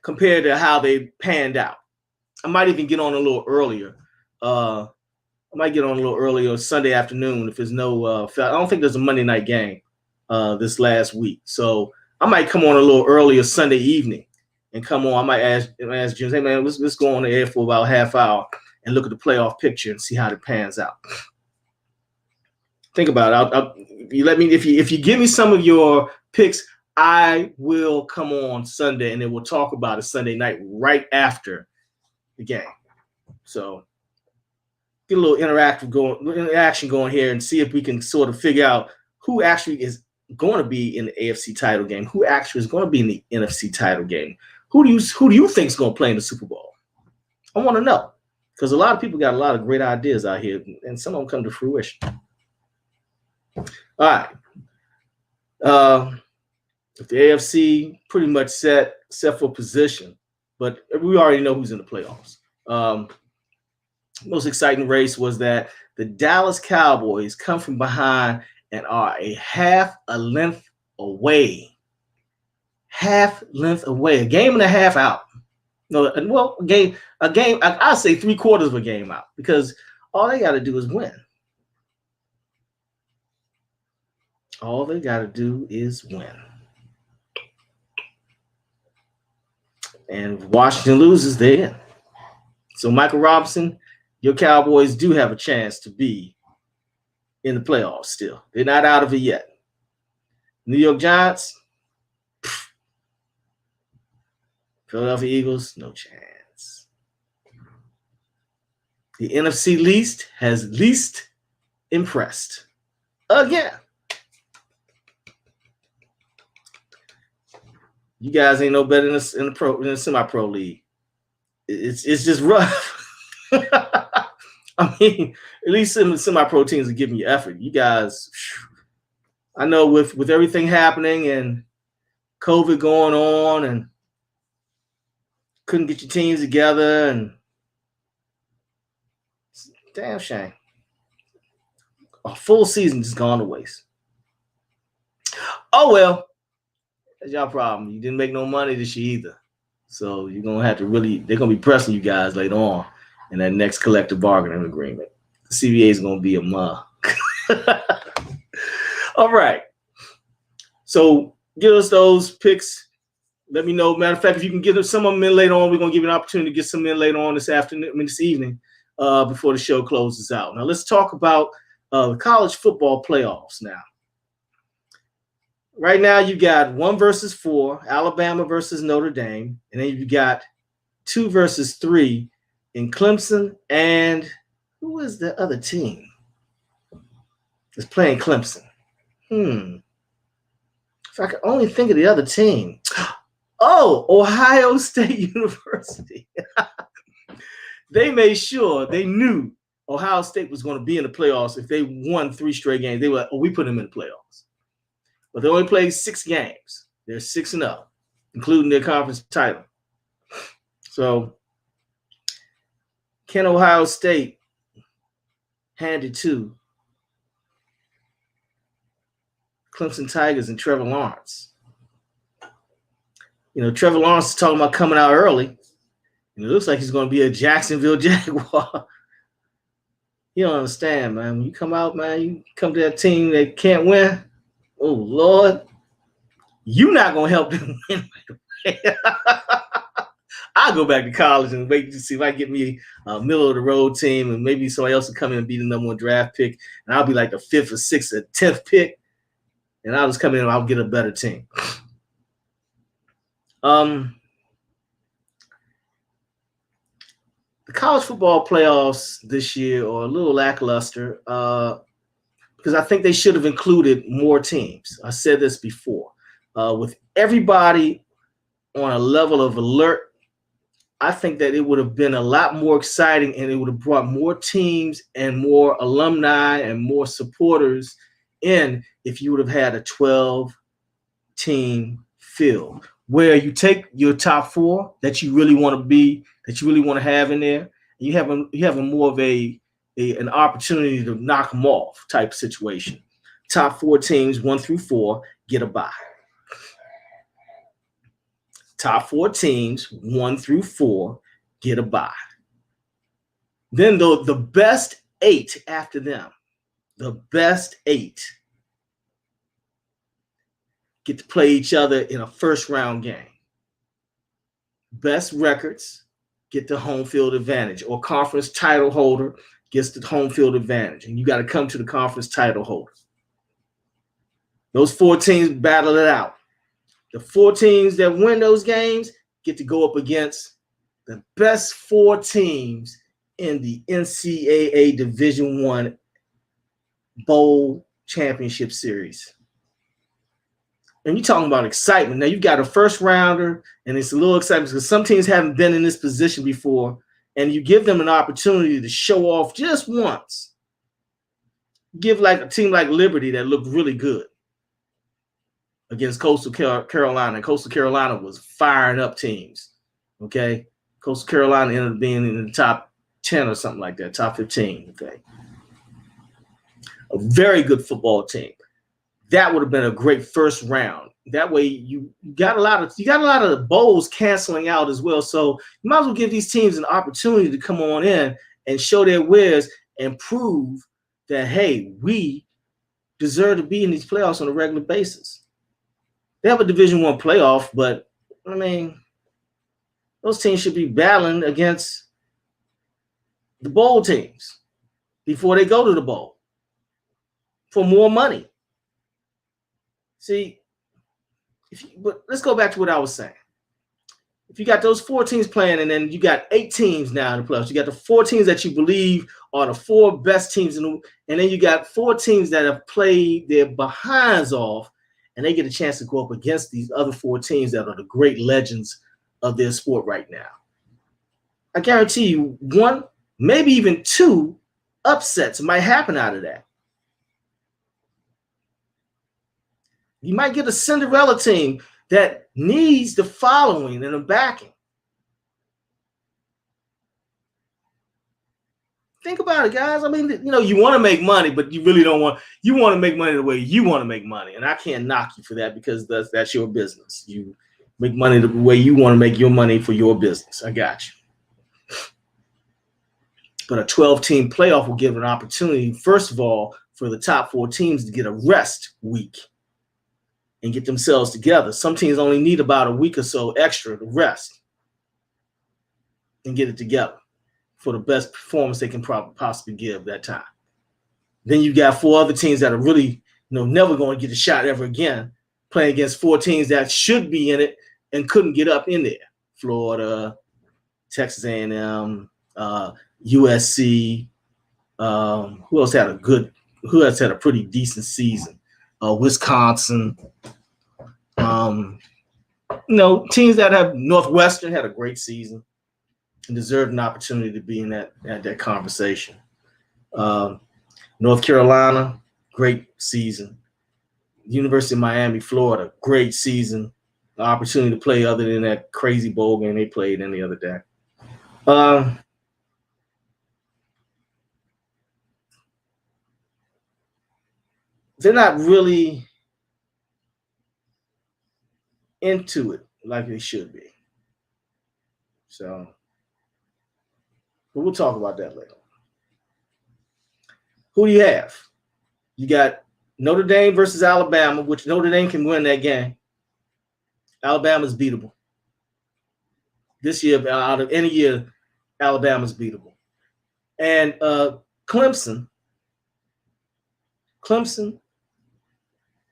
compared to how they panned out. I might even get on a little earlier I might get on a little early or Sunday afternoon if there's no. I don't think there's a Monday night game this last week, so I might come on a little earlier Sunday evening and come on. I might ask Jim, hey man, let's go on the air for about a half hour and look at the playoff picture and see how it pans out. Think about it. You let me if you give me some of your picks, I will come on Sunday and then we'll talk about it Sunday night right after the game. So get a little interaction going here and see if we can sort of figure out who actually is going to be in the AFC title game, who actually is going to be in the NFC title game. Who do you think is going to play in the Super Bowl? I want to know, because a lot of people got a lot of great ideas out here, and some of them come to fruition. All right. If the AFC pretty much set for position, but we already know who's in the playoffs. Most exciting race was that the Dallas Cowboys come from behind and are a half a length away. A game and a half out. No, well, a game. I'd say 3/4 of a game out, because all they got to do is win. All they got to do is win. And Washington loses, they're in. So Michael Robinson, your Cowboys do have a chance to be in the playoffs still. They're not out of it yet. New York Giants, Philadelphia Eagles, no chance. The NFC least has least impressed again. You guys ain't no better in the semi-pro league. It's just rough. I mean, at least some semi-pro teams are giving you effort. You guys, I know with everything happening and COVID going on and couldn't get your teams together, and it's a damn shame. A full season just gone to waste. Oh well. That's y'all problem. You didn't make no money this year either. So you're going to have to they're going to be pressing you guys later on in that next collective bargaining agreement. The CBA is going to be a mug. All right. So give us those picks. Let me know. Matter of fact, if you can get some of them in later on, we're going to give you an opportunity to get some in later on this evening before the show closes out. Now let's talk about the college football playoffs now. Right now, you got 1 versus 4, Alabama versus Notre Dame, and then you got 2 versus 3 in Clemson. And who is the other team that's playing Clemson? If I could only think of the other team. Oh, Ohio State University. They made sure they knew Ohio State was going to be in the playoffs if they won 3 straight games. They were like, we put them in the playoffs. But they only played 6 games. They're 6-0, including their conference title. So, can Ohio State hand it to Clemson Tigers and Trevor Lawrence? You know, Trevor Lawrence is talking about coming out early, and it looks like he's going to be a Jacksonville Jaguar. You don't understand, man. When you come out, man, you come to that team that can't win. Oh, Lord, you're not going to help them win right away. I'll go back to college and wait to see if I get me a middle-of-the-road team, and maybe somebody else will come in and be the number 1 draft pick, and I'll be like the 5th or 6th or 10th pick, and I'll just come in and I'll get a better team. The college football playoffs this year are a little lackluster. Because I think they should have included more teams. I said this before. With everybody on a level of alert, I think that it would have been a lot more exciting, and it would have brought more teams and more alumni and more supporters in if you would have had a 12-team field where you take your top 4 that you really want to be, that you really want to have in there, and you have a more of an opportunity to knock them off type situation. Top 4 teams, 1 through 4, get a bye. Top 4 teams, 1 through 4, get a bye. Then the best 8 after them, the best 8 get to play each other in a first round game. Best records get the home field advantage, or conference title holder gets the home field advantage. And you got to come to the conference title holder. Those 4 teams battle it out. The 4 teams that win those games get to go up against the best 4 teams in the NCAA Division I Bowl Championship Series. And you're talking about excitement. Now, you've got a first rounder, and it's a little exciting because some teams haven't been in this position before, and you give them an opportunity to show off just once. Give like a team like Liberty that looked really good against Coastal Carolina. And Coastal Carolina was firing up teams, okay? Coastal Carolina ended up being in the top 10 or something like that, top 15, okay? A very good football team. That would have been a great first round. That way you got a lot of the bowls canceling out as well. So you might as well give these teams an opportunity to come on in and show their wares and prove that, hey, we deserve to be in these playoffs on a regular basis. They have a Division I playoff, but I mean, those teams should be battling against the bowl teams before they go to the bowl for more money. See, but let's go back to what I was saying. If you got those 4 teams playing, and then you got 8 teams now in the playoffs, you got the 4 teams that you believe are the 4 best teams, and then you got 4 teams that have played their behinds off, and they get a chance to go up against these other 4 teams that are the great legends of their sport right now. I guarantee you 1, maybe even 2 upsets might happen out of that. You might get a Cinderella team that needs the following and the backing. Think about it, guys. I mean, you want to make money, but you really don't want. You want to make money the way you want to make money, and I can't knock you for that because that's your business. You make money the way you want to make your money for your business. I got you. But a 12-team playoff will give an opportunity, first of all, for the top 4 teams to get a rest week and get themselves together. Some teams only need about a week or so extra to rest and get it together for the best performance they can possibly give that time. Then you got 4 other teams that are really, never going to get a shot ever again, playing against 4 teams that should be in it and couldn't get up in there. Florida, Texas A&M, USC. Who else had a pretty decent season? Wisconsin. Teams that have Northwestern had a great season and deserved an opportunity to be in that conversation. North Carolina, great season. University of Miami, Florida, great season. The opportunity to play other than that crazy bowl game they played any other day. They're not really into it like they should be. So, but we'll talk about that later. Who do you have? You got Notre Dame versus Alabama, which Notre Dame can win that game. Alabama's beatable. This year, out of any year, Alabama's beatable. And Clemson,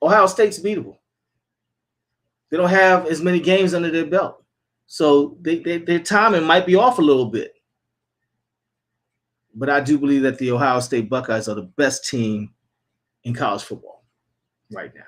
Ohio State's beatable. They don't have as many games under their belt. So their timing might be off a little bit. But I do believe that the Ohio State Buckeyes are the best team in college football right now.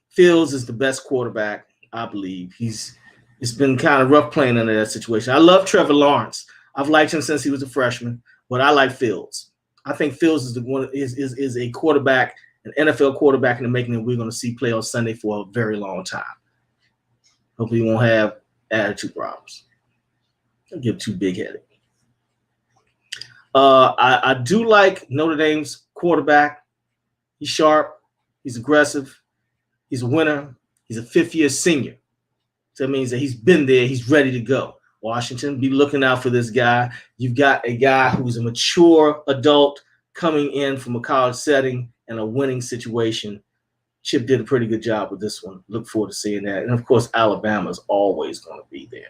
Fields is the best quarterback, I believe. It's been kind of rough playing under that situation. I love Trevor Lawrence. I've liked him since he was a freshman, but I like Fields. I think Fields is a quarterback, an NFL quarterback in the making that we're going to see play on Sunday for a very long time. Hopefully he won't have attitude problems. I'll get too big-headed. I do like Notre Dame's quarterback. He's sharp. He's aggressive. He's a winner. He's a 5th-year senior. So that means that he's been there. He's ready to go. Washington, be looking out for this guy. You've got a guy who's a mature adult coming in from a college setting and a winning situation. Chip did a pretty good job with this one. Look forward to seeing that. And, of course, Alabama's always going to be there.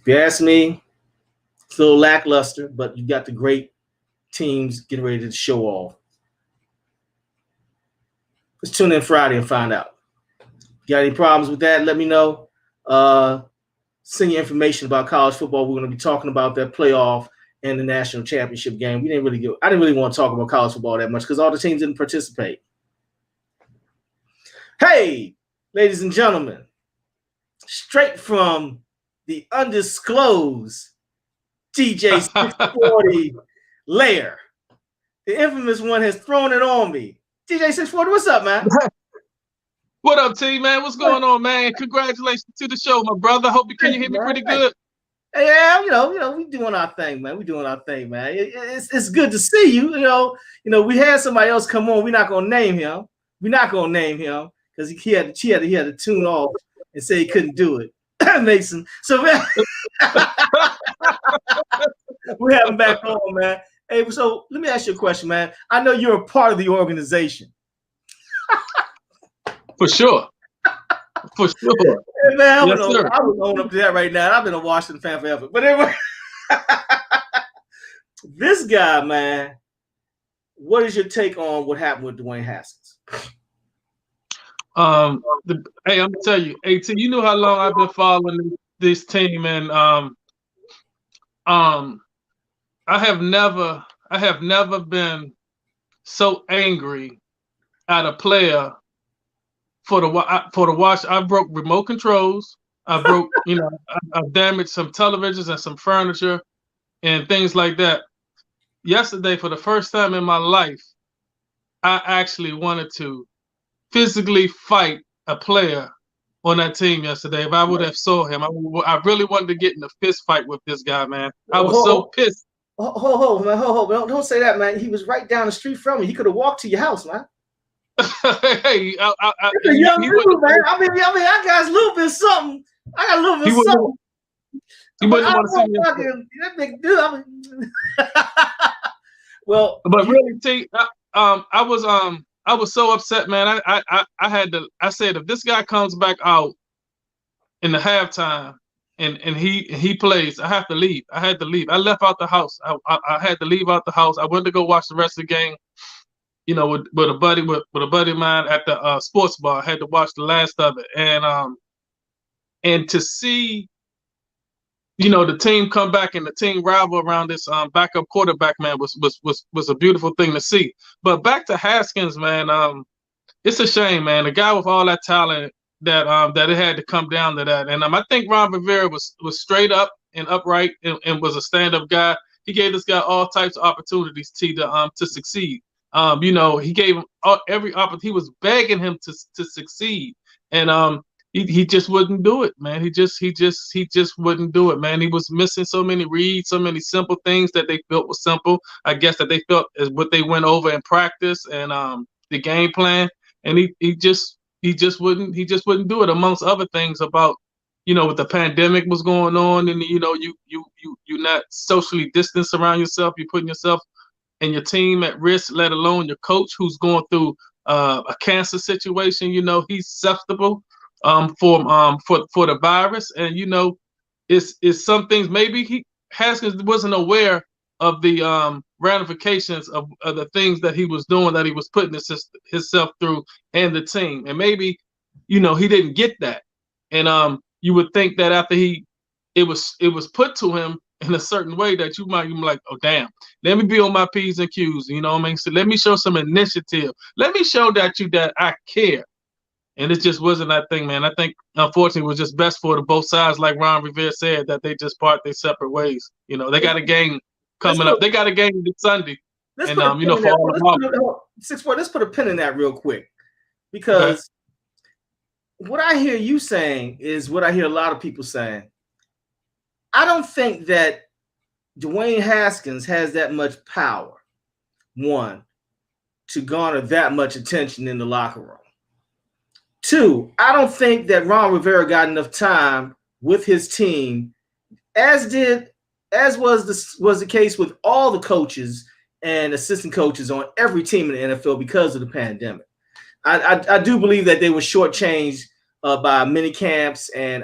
If you ask me, it's a little lackluster, but you got the great teams getting ready to show off. Let's tune in Friday and find out. If you got any problems with that, let me know. Send your information about college football. We're going to be talking about that playoff and the national championship game. I didn't really want to talk about college football that much because all the teams didn't participate. Hey, ladies and gentlemen, straight from the undisclosed DJ 640 lair, the infamous one has thrown it on me. DJ 640, what's up, man? What up, T, man? What's going on, man? Congratulations to the show, my brother. Hope you can hear me pretty good. Yeah, we doing our thing, man. We doing our thing, man. It's good to see you. We had somebody else come on. We're not gonna name him. Because he had to tune off and say he couldn't do it. Mason. So man, we have him back on, man. Hey, so let me ask you a question, man. I know you're a part of the organization. For sure. Hey, man, I Yes, would own up to that right now. I've been a Washington fan forever. But anyway, this guy, man, what is your take on what happened with Dwayne Haskins? Hey, I'm gonna tell you, AT, you know how long I've been following this team, and I have never been so angry at a player for the watch. I broke remote controls. I broke, I damaged some televisions and some furniture and things like that. Yesterday, for the first time in my life, I actually wanted to physically fight a player on that team yesterday. If I would have saw him, I really wanted to get in a fist fight with this guy, man. I was so pissed. Man. Don't say that, man. He was right down the street from me. He could have walked to your house, man. Hey, That's a young dude, man. I mean, I got a little bit of something. I got a little bit of something. He wouldn't want to see me. That big dude. I mean, well, but really, T, I was so upset, man. I said, if this guy comes back out in the halftime and he plays, I have to leave. I had to leave. I left out the house. I had to leave out the house. I went to go watch the rest of the game. With a buddy of mine at the sports bar. I had to watch the last of it, and to see, the team come back and the team rival around this backup quarterback, man, was a beautiful thing to see. But back to Haskins, man, it's a shame, man. The guy with all that talent that it had to come down to that, and I think Ron Rivera was straight up and upright and was a stand-up guy. He gave this guy all types of opportunities to succeed. He gave him every opportunity. He was begging him to succeed, and he just wouldn't do it, man. He just wouldn't do it, man. He was missing so many reads, so many simple things that they felt was simple. I guess that they felt is what they went over in practice and the game plan, and he just wouldn't do it. Amongst other things about with the pandemic was going on, and you're not socially distanced around yourself. You're putting yourself and your team at risk, let alone your coach who's going through a cancer situation. He's susceptible for the virus, and it's some things maybe Haskins wasn't aware of the ramifications of the things that he was doing, that he was putting himself through, and the team, and maybe he didn't get that, and you would think that after it was put to him in a certain way that you might be like, oh damn, let me be on my P's and Q's, So let me show some initiative. Let me show that I care. And it just wasn't that thing, man. I think unfortunately it was just best for both sides, like Ron Rivera said, that they just part their separate ways. They got a game coming up. They got a game this Sunday. And for all let's put a pin in that real quick. Because what I hear you saying is what I hear a lot of people saying. I don't think that Dwayne Haskins has that much power, one, to garner that much attention in the locker room. Two, I don't think that Ron Rivera got enough time with his team, as was the case with all the coaches and assistant coaches on every team in the NFL because of the pandemic. I do believe that they were shortchanged by mini camps and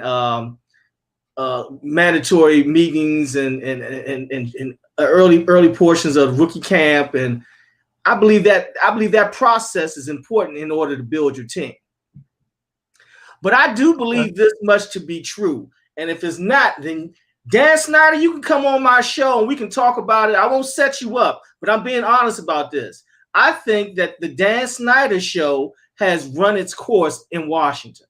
mandatory meetings and early portions of rookie camp, and I believe that process is important in order to build your team. But I do believe this much to be true, and if it's not, then Dan Snyder, you can come on my show and we can talk about it. I won't set you up, but I'm being honest about this. I think that the Dan Snyder show has run its course in Washington.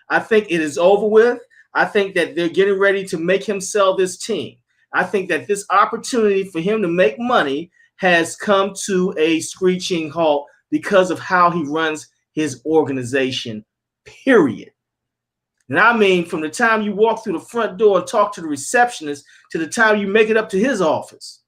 I think it is over with. I think that they're getting ready to make him sell this team. I think that this opportunity for him to make money has come to a screeching halt because of how he runs his organization, period. And I mean, from the time you walk through the front door and talk to the receptionist to the time you make it up to his office.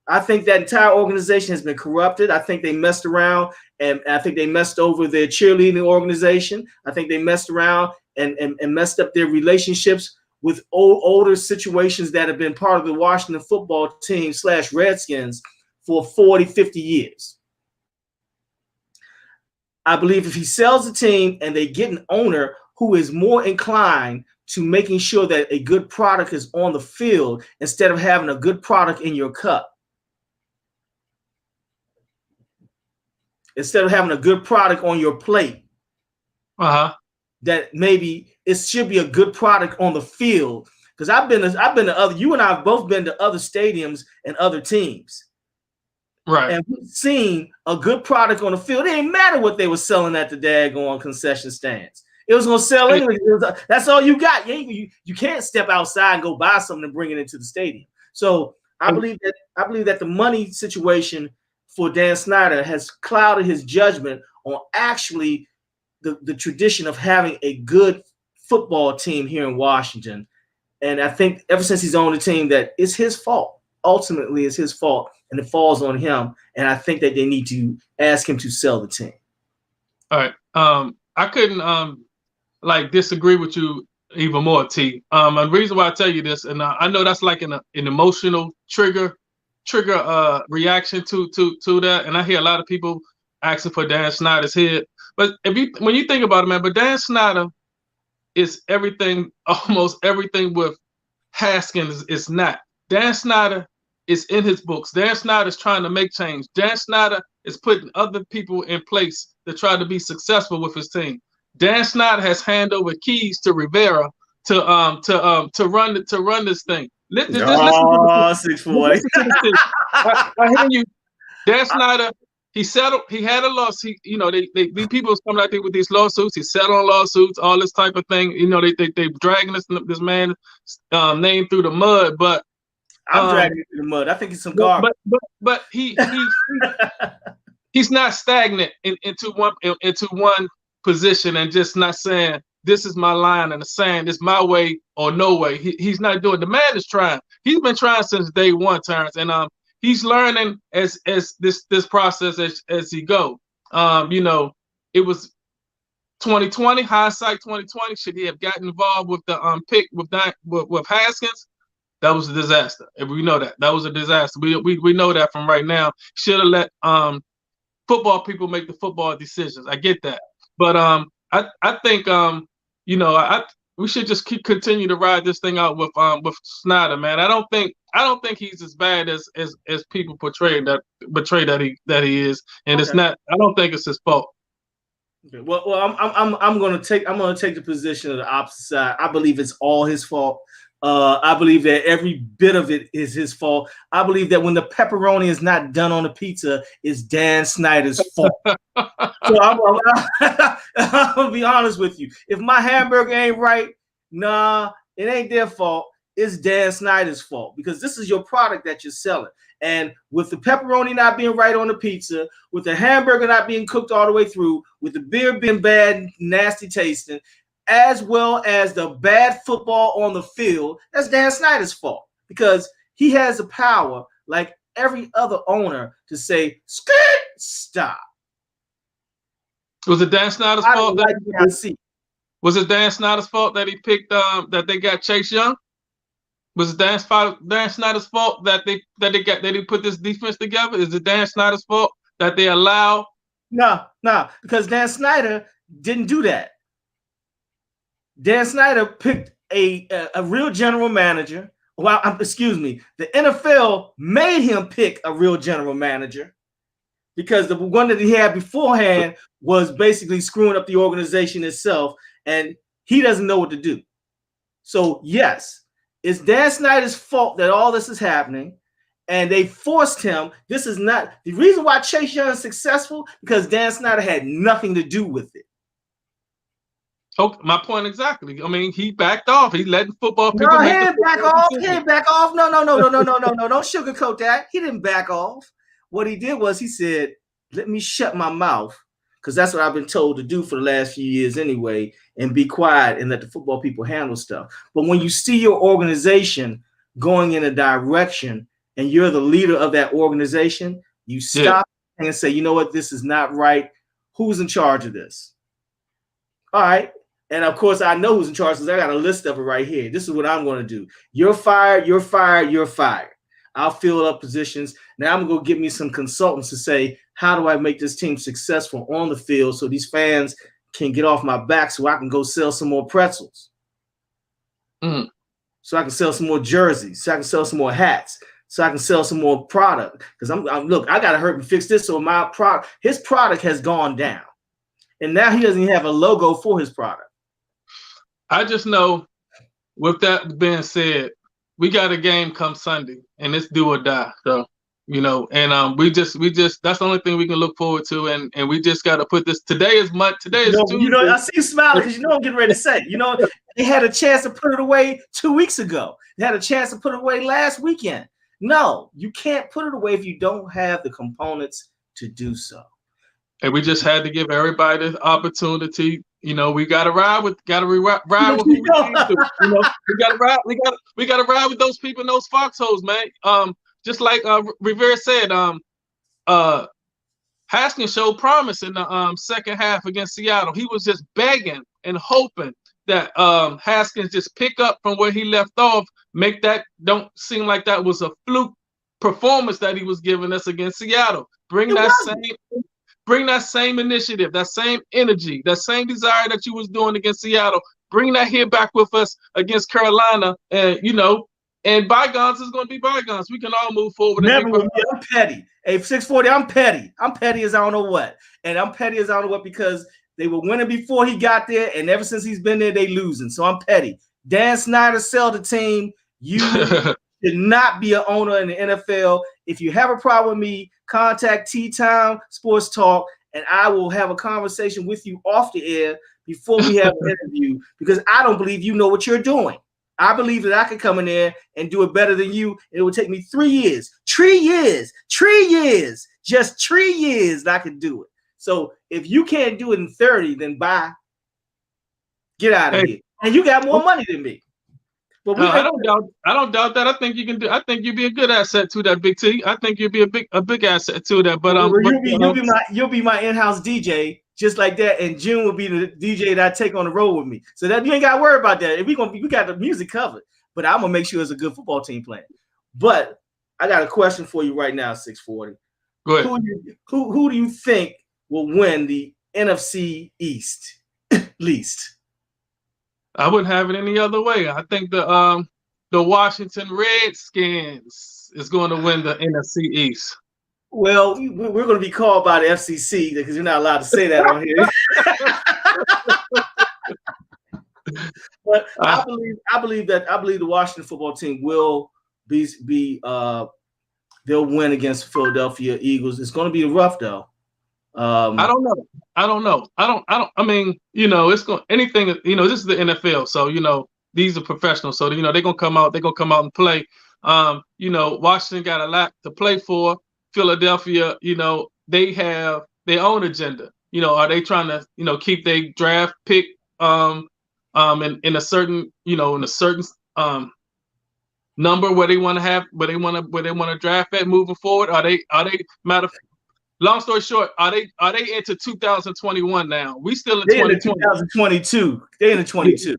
I think that entire organization has been corrupted. I think they messed around, and I think they messed over their cheerleading organization. I think they messed around and messed up their relationships with older situations that have been part of the Washington football team / Redskins for 40, 50 years. I believe if he sells the team and they get an owner who is more inclined to making sure that a good product is on the field instead of having a good product in your cup. Instead of having a good product on your plate. That maybe it should be a good product on the field. Because I've been to other, you and I have both been to other stadiums and other teams. Right. And we've seen a good product on the field. It didn't matter what they were selling at the daggone concession stands. It was going to sell anyway. That's all you got. You can't step outside and go buy something and bring it into the stadium. So I believe that the money situation for Dan Snyder has clouded his judgment on actually the tradition of having a good football team here in Washington. And I think ever since he's on the team, that it's his fault. Ultimately, it's his fault, and it falls on him. And I think that they need to ask him to sell the team. All right. I couldn't disagree with you even more, T. And the reason why I tell you this, and I know that's like an emotional trigger reaction to that, and I hear a lot of people asking for Dan Snyder's head. But when you think about it, man, but Dan Snyder is everything, almost everything with Haskins is not. Dan Snyder is in his books. Dan Snyder is trying to make change. Dan Snyder is putting other people in place to try to be successful with his team. Dan Snyder has handed over keys to Rivera to run this thing. Listen to this. I hear you. Dan Snyder, he settled. He had a lawsuit. These people coming out there with these lawsuits. He settled on lawsuits, all this type of thing. They dragging this man's name through the mud. But I'm dragging it through the mud. I think it's some garbage. But he's not stagnant into one position and just not saying this is my line and saying this my way or no way. He's not doing. The man is trying. He's been trying since day one, Terrance, and he's learning as this process as he go. It was 2020 hindsight. 2020, should he have gotten involved with the pick with Haskins? That was a disaster. And we know that was a disaster. We know that from right now. Should have let football people make the football decisions. I get that, but I think we should just continue to ride this thing out with Snyder, man. I don't think he's as bad as people portray that he is, and It's not. I don't think it's his fault. Okay. Well, I'm gonna take the position of the opposite side. I believe it's all his fault. I believe that every bit of it is his fault. I believe that when the pepperoni is not done on the pizza, it's Dan Snyder's fault. So I'm gonna be honest with you. If my hamburger ain't right, nah, it ain't their fault. It's Dan Snyder's fault, because this is your product that you're selling. And with the pepperoni not being right on the pizza, with the hamburger not being cooked all the way through, with the beer being bad, nasty tasting, as well as the bad football on the field, that's Dan Snyder's fault, because he has the power, like every other owner, to say, stop. Was it Dan Snyder's fault? I see. Was it Dan Snyder's fault that he picked that they got Chase Young? Was it Dan Snyder's fault that they put this defense together? Is it Dan Snyder's fault that they allow? No, because Dan Snyder didn't do that. Dan Snyder picked a real general manager. Well, excuse me, the NFL made him pick a real general manager because the one that he had beforehand was basically screwing up the organization itself, and he doesn't know what to do. So yes, it's Dan Snyder's fault that all this is happening, and they forced him. This is not the reason why Chase Young is successful, because Dan Snyder had nothing to do with it. Oh, my point exactly. I mean, he backed off. He letting football people. No, he didn't back off. He didn't back off. No. Don't sugarcoat that. He didn't back off. What he did was he said, "Let me shut my mouth," because that's what I've been told to do for the last few years anyway, and be quiet and let the football people handle stuff. But when you see your organization going in a direction and you're the leader of that organization, you stop and say, "You know what? This is not right. Who's in charge of this?" All right. And of course, I know who's in charge because I got a list of it right here. This is what I'm going to do. You're fired, you're fired, you're fired. I'll fill up positions. Now I'm going to get me some consultants to say, how do I make this team successful on the field so these fans can get off my back so I can go sell some more pretzels? So I can sell some more jerseys, so I can sell some more hats, so I can sell some more product. Because look, I got to hurry and fix this so my product, his product has gone down. And now he doesn't even have a logo for his product. I just know, with that being said, we got a game come Sunday, and it's do or die. So, and we just that's the only thing we can look forward to, and we just got to put this. Today is Tuesday. I see you smiling because I'm getting ready to say. They had a chance to put it away 2 weeks ago. They had a chance to put it away last weekend. No, you can't put it away if you don't have the components to do so. And we just had to give everybody the opportunity. We gotta ride with who we need to. We gotta ride with those people in those foxholes, man. Just like Rivera said, Haskins showed promise in the second half against Seattle. He was just begging and hoping that Haskins just pick up from where he left off, make that don't seem like that was a fluke performance that he was giving us against Seattle. Bring that same initiative, that same energy, that same desire that you was doing against Seattle. Bring that here back with us against Carolina, and and bygones is going to be bygones. We can all move forward. Never with me. I'm petty. Hey, 640, I'm petty. I'm petty as I don't know what. And I'm petty as I don't know what because they were winning before he got there, and ever since he's been there, they losing. So I'm petty. Dan Snyder sell the team. You should not be an owner in the NFL. If you have a problem with me, contact T-Time Sports Talk, and I will have a conversation with you off the air before we have an interview, because I don't believe you know what you're doing. I believe that I could come in there and do it better than you, and it would take me 3 years. 3 years. 3 years. Just 3 years that I could do it. So if you can't do it in 30, then bye. Get out of here. And you got more money than me. But I don't doubt that. I think you can do. I think you'd be a good asset to that, Big T. I think you'd be a big asset to that. But you'll be my in-house DJ just like that, and June will be the DJ that I take on the road with me. So that you ain't got to worry about that. We got the music covered. But I'm gonna make sure it's a good football team playing. But I got a question for you right now, 640. Go ahead. Who do you think will win the NFC East least? I wouldn't have it any other way. I think the Washington Redskins is going to win the NFC East. Well, we're going to be called by the FCC because you're not allowed to say that on here. But I believe the Washington football team will be they'll win against the Philadelphia Eagles. It's going to be rough though. I don't know. I mean, it's going anything. This is the NFL, so these are professionals. So they're gonna come out. They're gonna come out and play. Washington got a lot to play for. Philadelphia, they have their own agenda. Are they trying to keep their draft pick in a certain number where they want to have where they want to draft at moving forward? Are they long story short, are they into 2021 now? We still in They're in 2020. 2022. They're in the 22.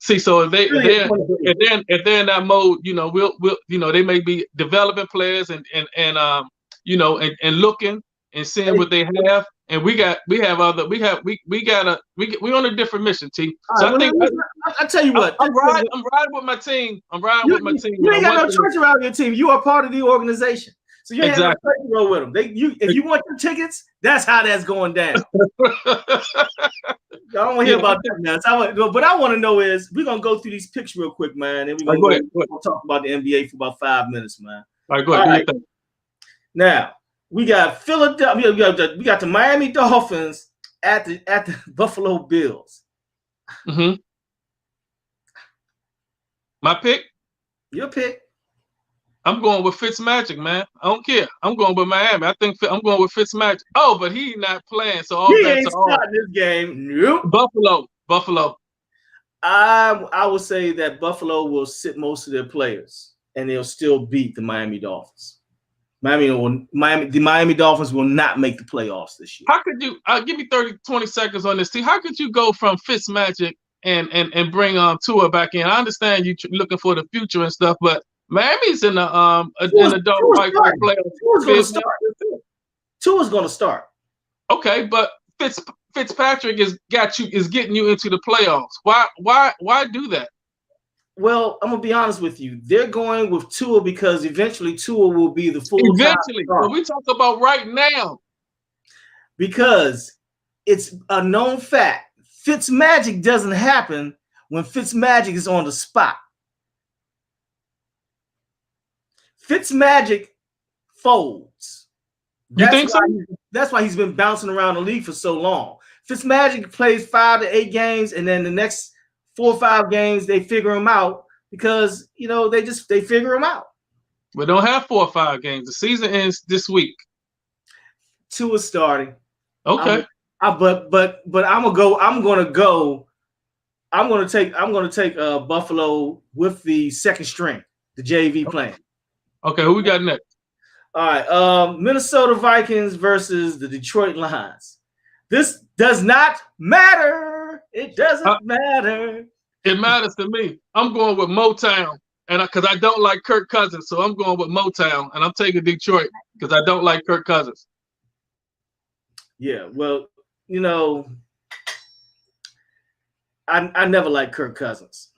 See, so if Really they're in that mode, we'll they may be developing players and looking and seeing what they have, and we're on a different mission, T. So right, I think I tell you what, I'm riding with my team. You ain't got no choice around your team. You are part of the organization, so you ain't got no choice to roll with them. If you want your tickets, that's how that's going down. I don't want to hear about that now. But I want to know is we're gonna go through these picks real quick, man, and we're gonna talk about the NBA for about 5 minutes, man. All right, go ahead. All right. Now we got Philadelphia. We got the Miami Dolphins at the Buffalo Bills. Mm-hmm. My pick. Your pick. I'm going with Fitzmagic, man. I don't care. I'm going with Miami. I think I'm going with Fitzmagic. Oh, but he's not playing, so all he ain't starting this game. Nope. Buffalo. I would say that Buffalo will sit most of their players, and they'll still beat the Miami Dolphins. The Miami Dolphins will not make the playoffs this year. How could you give me 20 seconds on this, T? How could you go from Fitzmagic and bring Tua back in? I understand you looking for the future and stuff, but Miami's in the dog fight for playoffs. Tua's going to start. Okay, but Fitzpatrick is getting you into the playoffs. Why do that? Well, I'm gonna be honest with you. They're going with Tua because eventually Tua will be the full. Eventually, but we talk about right now because it's a known fact. Fitzmagic doesn't happen when Fitzmagic is on the spot. Fitzmagic folds. That's why he's been bouncing around the league for so long. Fitzmagic plays 5 to 8 games, and then the next 4 or 5 games they figure him out because they figure him out. We don't have 4 or 5 games. The season ends this week. Two is starting. Okay. But I'm gonna take Buffalo with the second string, the JV playing. Okay, who we got next? All right, Minnesota Vikings versus the Detroit Lions. This does not matter. It doesn't matter. It matters to me. I'm going with Motown, and because I don't like Kirk Cousins, so I'm going with Motown, and I'm taking Detroit because I don't like Kirk Cousins. Yeah, well, I never liked Kirk Cousins.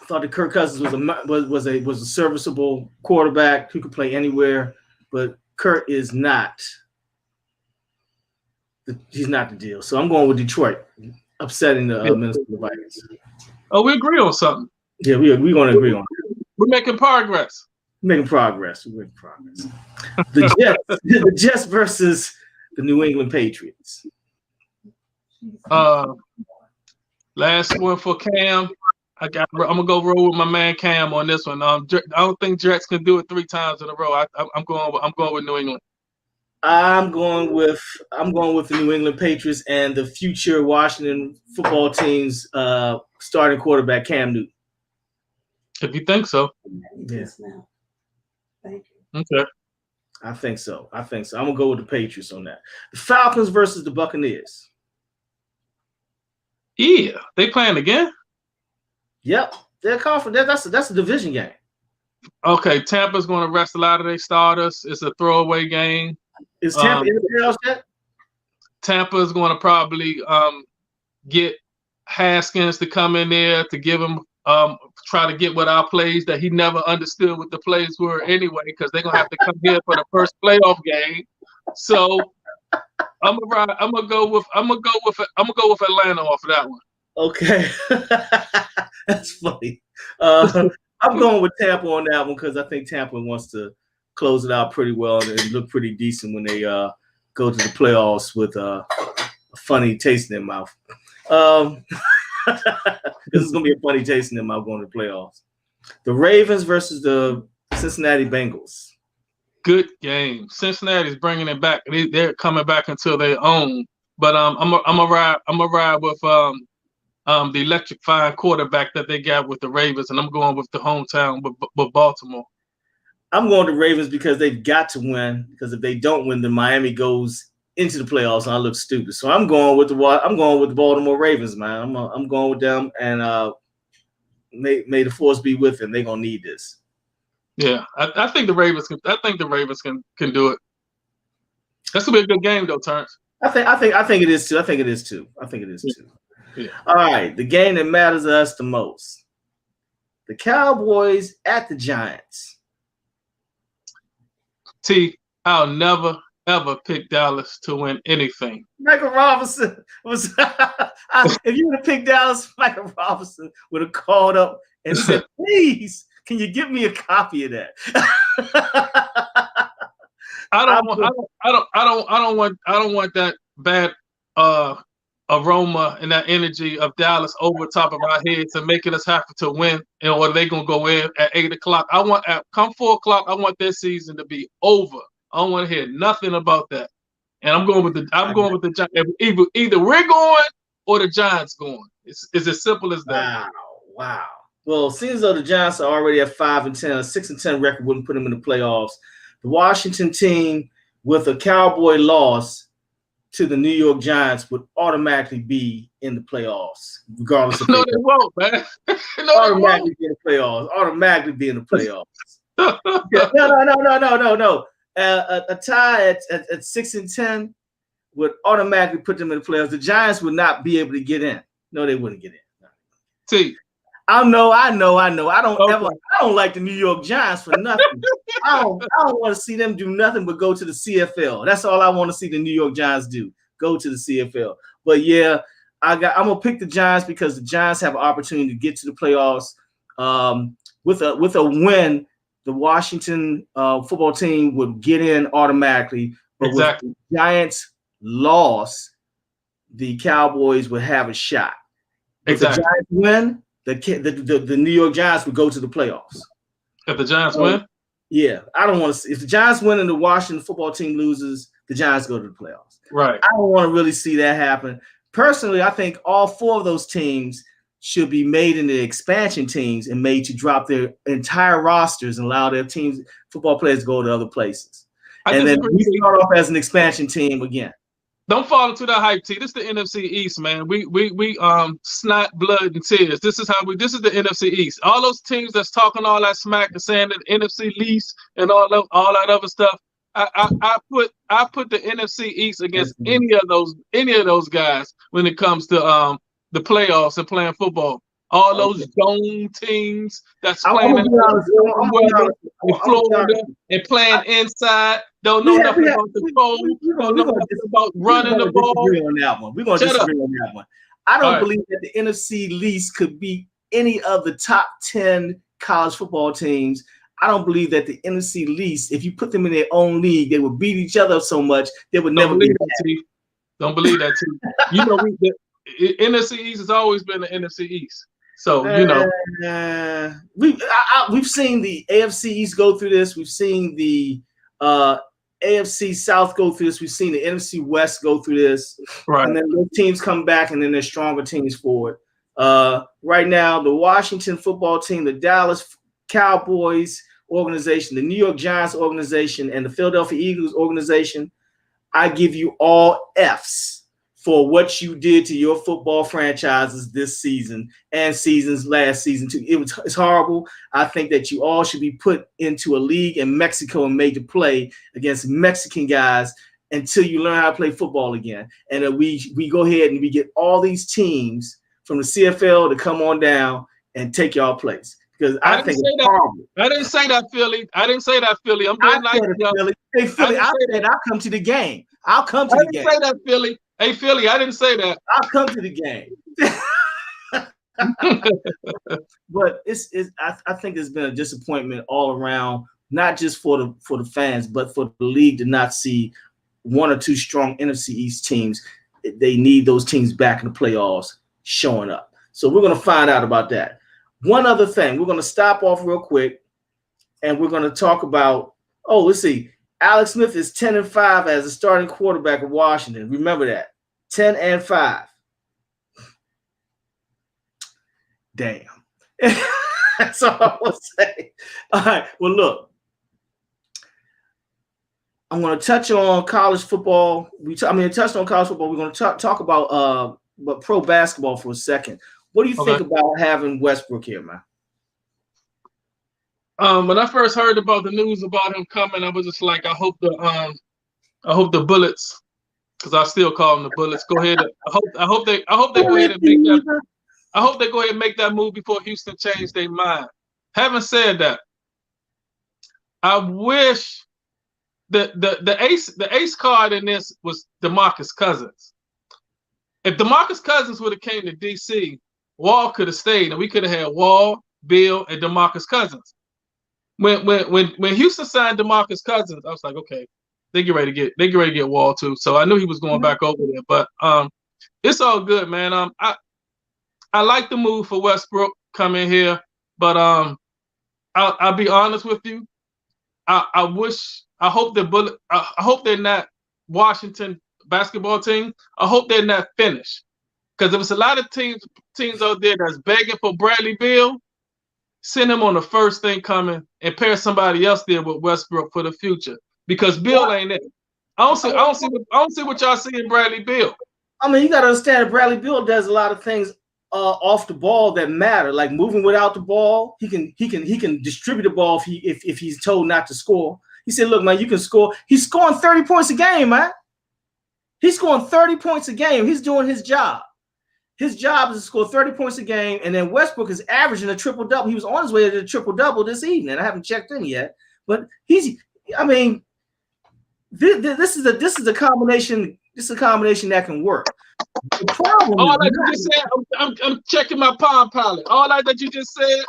I thought that Kirk Cousins was a serviceable quarterback who could play anywhere, but Kirk is not. He's not the deal. So I'm going with Detroit, upsetting the Minnesota Vikings. Oh, we agree on something. Yeah, we're going to agree on it. We're making progress. We're making progress. The Jets versus the New England Patriots. Last one for Cam. I'm gonna go roll with my man Cam on this one. I don't think Jets can do it 3 times in a row. I'm going with New England. I'm going with the New England Patriots and the future Washington football team's starting quarterback Cam Newton. If you think so. Yes. Thank you. Okay. I think so. I'm gonna go with the Patriots on that. The Falcons versus the Buccaneers. Yeah, they playing again. Yep, they're confident. That's a division game. Okay, Tampa's going to rest a lot of their starters. It's a throwaway game. Is Tampa in the playoffs yet? Tampa is going to probably get Haskins to come in there to give him try to get what our plays that he never understood what the plays were anyway, because they're gonna have to come here for the first playoff game. So I'm gonna go with Atlanta off of that one. Okay, that's funny. I'm going with Tampa on that one because I think Tampa wants to close it out pretty well and look pretty decent when they go to the playoffs with a funny taste in their mouth. This is going to be a funny taste in their mouth going to the playoffs. The Ravens versus the Cincinnati Bengals. Good game. Cincinnati's bringing it back. They're coming back until they own. But I'm a ride with the electrifying quarterback that they got with the Ravens, and I'm going with the hometown with Baltimore. I'm going to Ravens because they've got to win. Because if they don't win, then Miami goes into the playoffs, and I look stupid. So I'm going with the Baltimore Ravens, man. I'm going with them, and may the force be with them. They're gonna need this. Yeah, I think the Ravens can. I think the Ravens can do it. That's gonna be a good game, though, Terrance. I think it is too. I think it is too. Yeah. All right, the game that matters to us the most: the Cowboys at the Giants. I'll never ever pick Dallas to win anything. Michael Robinson was. If you would have picked Dallas, Michael Robinson would have called up and said, "Please, can you give me a copy of that?" I don't want that bad aroma and that energy of Dallas over top of our heads and making us have to win, or they're gonna go in at 8 o'clock. Come 4 o'clock. I want their season to be over. I don't want to hear nothing about that. And I'm going with the Giants. Either we're going or the Giants going. It's as simple as that. Wow. Well, seems though the Giants are already at 5-10, a 6-10 record wouldn't put them in the playoffs. The Washington team with a Cowboy loss to the New York Giants would automatically be in the playoffs, regardless of. No, they won't, man. Automatically be in the playoffs. Automatically be in the playoffs. No. A tie at 6-10 would automatically put them in the playoffs. The Giants would not be able to get in. No, they wouldn't get in. See, I know. I don't like the New York Giants for nothing. I don't want to see them do nothing but go to the CFL. That's all I want to see the New York Giants do. Go to the CFL. But yeah, I'm gonna pick the Giants because the Giants have an opportunity to get to the playoffs. With a win, the Washington football team would get in automatically. But exactly. With the Giants' loss, the Cowboys would have a shot. If the Giants win, the New York Giants would go to the playoffs. If the Giants win? Yeah. I don't want to see. If the Giants win and the Washington football team loses, the Giants go to the playoffs. Right. I don't want to really see that happen. Personally, I think all 4 of those teams should be made into expansion teams and made to drop their entire rosters and allow their teams, football players, to go to other places. And then we start off as an expansion team again. Don't fall into that hype, T. This is the NFC East, man. We snot, blood, and tears. This is the NFC East. All those teams that's talking all that smack and saying that NFC least and all that other stuff. I put the NFC East against any of those guys when it comes to the playoffs and playing football. All those dome teams that's playing in Florida and playing inside. Don't know nothing about the cold. Don't know nothing about running the ball. We're going to disagree on that one. I don't believe that the NFC least could beat any of the top 10 college football teams. I don't believe that the NFC least, if you put them in their own league, they would beat each other so much they would never be that. Don't believe that, T. You know, the NFC East has always been the NFC East. So, you know. We've seen the AFC East go through this. We've seen the AFC South go through this. We've seen the NFC West go through this. Right. And then those teams come back, and then there's stronger teams forward. Right now, the Washington football team, the Dallas Cowboys organization, the New York Giants organization, and the Philadelphia Eagles organization, I give you all Fs for what you did to your football franchises this season and seasons last season too. It's horrible. I think that you all should be put into a league in Mexico and made to play against Mexican guys until you learn how to play football again. And we go ahead and we get all these teams from the CFL to come on down and take y'all place. Because I think it's horrible. I didn't say that, Philly. I'm being nice. Philly. Hey, Philly, I said I'll come to the game. I'll come to the game. I didn't say that, Philly. Hey, Philly, I didn't say that. I'll come to the game. But I think it's been a disappointment all around, not just for the fans, but for the league to not see 1 or 2 strong NFC East teams. They need those teams back in the playoffs showing up. So we're going to find out about that. One other thing, we're going to stop off real quick, and we're going to talk about, let's see. Alex Smith is 10-5 as a starting quarterback of Washington. Remember that. 10-5. Damn. That's all I will say. All right. Well, look, I'm going to touch on college football. Touched on college football. We're going to talk about pro basketball for a second. What do you think about having Westbrook here, man? When I first heard about the news about him coming, I was just like, I hope the Bullets, because I still call them the Bullets, go ahead. I hope they go ahead and make that. I hope they go ahead and make that move before Houston change their mind. Having said that, I wish the ace card in this was DeMarcus Cousins. If DeMarcus Cousins would have came to DC, Wall could have stayed, and we could have had Wall, Bill, and DeMarcus Cousins. When Houston signed DeMarcus Cousins, I was like, okay, they get ready to get Wall too. So I knew he was going back over there, but it's all good, man. I like the move for Westbrook coming here, but I'll be honest with you. I hope they're not Washington basketball team. I hope they're not finished, because if it's a lot of teams out there that's begging for Bradley Beal, send him on the first thing coming and pair somebody else there with Westbrook for the future, because Bill ain't it. I don't see what y'all see in Bradley Beal. I mean, you got to understand, Bradley Beal does a lot of things off the ball that matter, like moving without the ball. He can distribute the ball if he's told not to score. He said, "Look, man, you can score." He's scoring 30 points a game, man. He's scoring 30 points a game. He's doing his job. His job is to score 30 points a game, and then Westbrook is averaging a triple-double. He was on his way to the triple-double this evening. I haven't checked in yet, but this is a combination. This is a combination that can work. The problem all that you just said, I'm checking my Palm Pilot. All that you just said.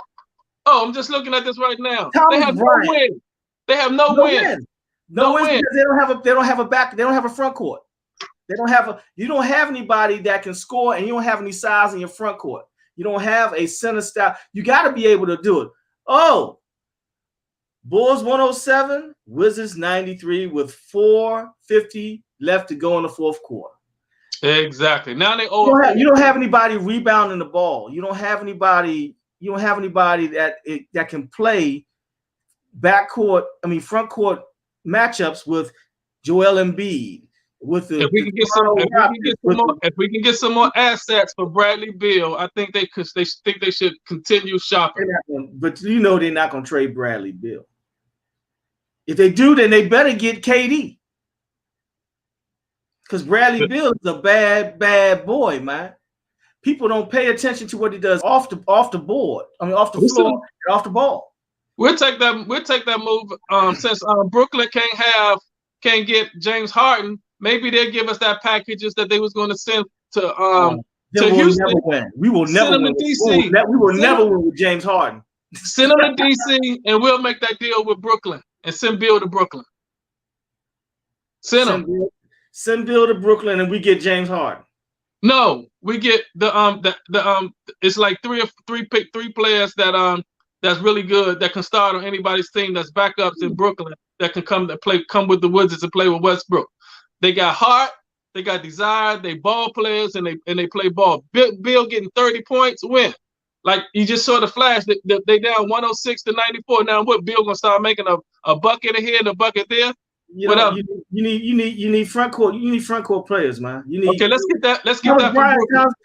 Oh, I'm just looking at this right now. They have no win. They have no win. No win. They don't have a front court. You don't have anybody that can score, and you don't have any size in your front court. You don't have a center style. You got to be able to do it. Oh, Bulls 107, Wizards 93 with 4:50 left to go in the fourth quarter. Exactly. Now you don't have anybody rebounding the ball. You don't have anybody that can play front court matchups with Joel Embiid. If we can get some more assets for Bradley Beal, I think they should continue shopping. But they're not going to trade Bradley Beal. If they do, then they better get KD, because Bradley Beal is a bad boy, man. People don't pay attention to what he does off the board. Off the floor and off the ball. We'll take that move. Since Brooklyn can't get James Harden. Maybe they'll give us that packages that they was going to send to Houston. We will never win. We will never win with James Harden. Send them to DC, and we'll make that deal with Brooklyn and send Bill to Brooklyn. Send Bill to Brooklyn, and we get James Harden. No, we get it's like three players that's really good, that can start on anybody's team, that's backups in Brooklyn, that can come with the Wizards and play with Westbrook. They got heart, they got desire, they ball players, and they play ball. Bill getting 30 points, win. Like you just saw the flash. They down 106-94. Now what? Bill gonna start making a bucket here and a bucket there. You need front court. You need front court players, man. Okay, let's get that.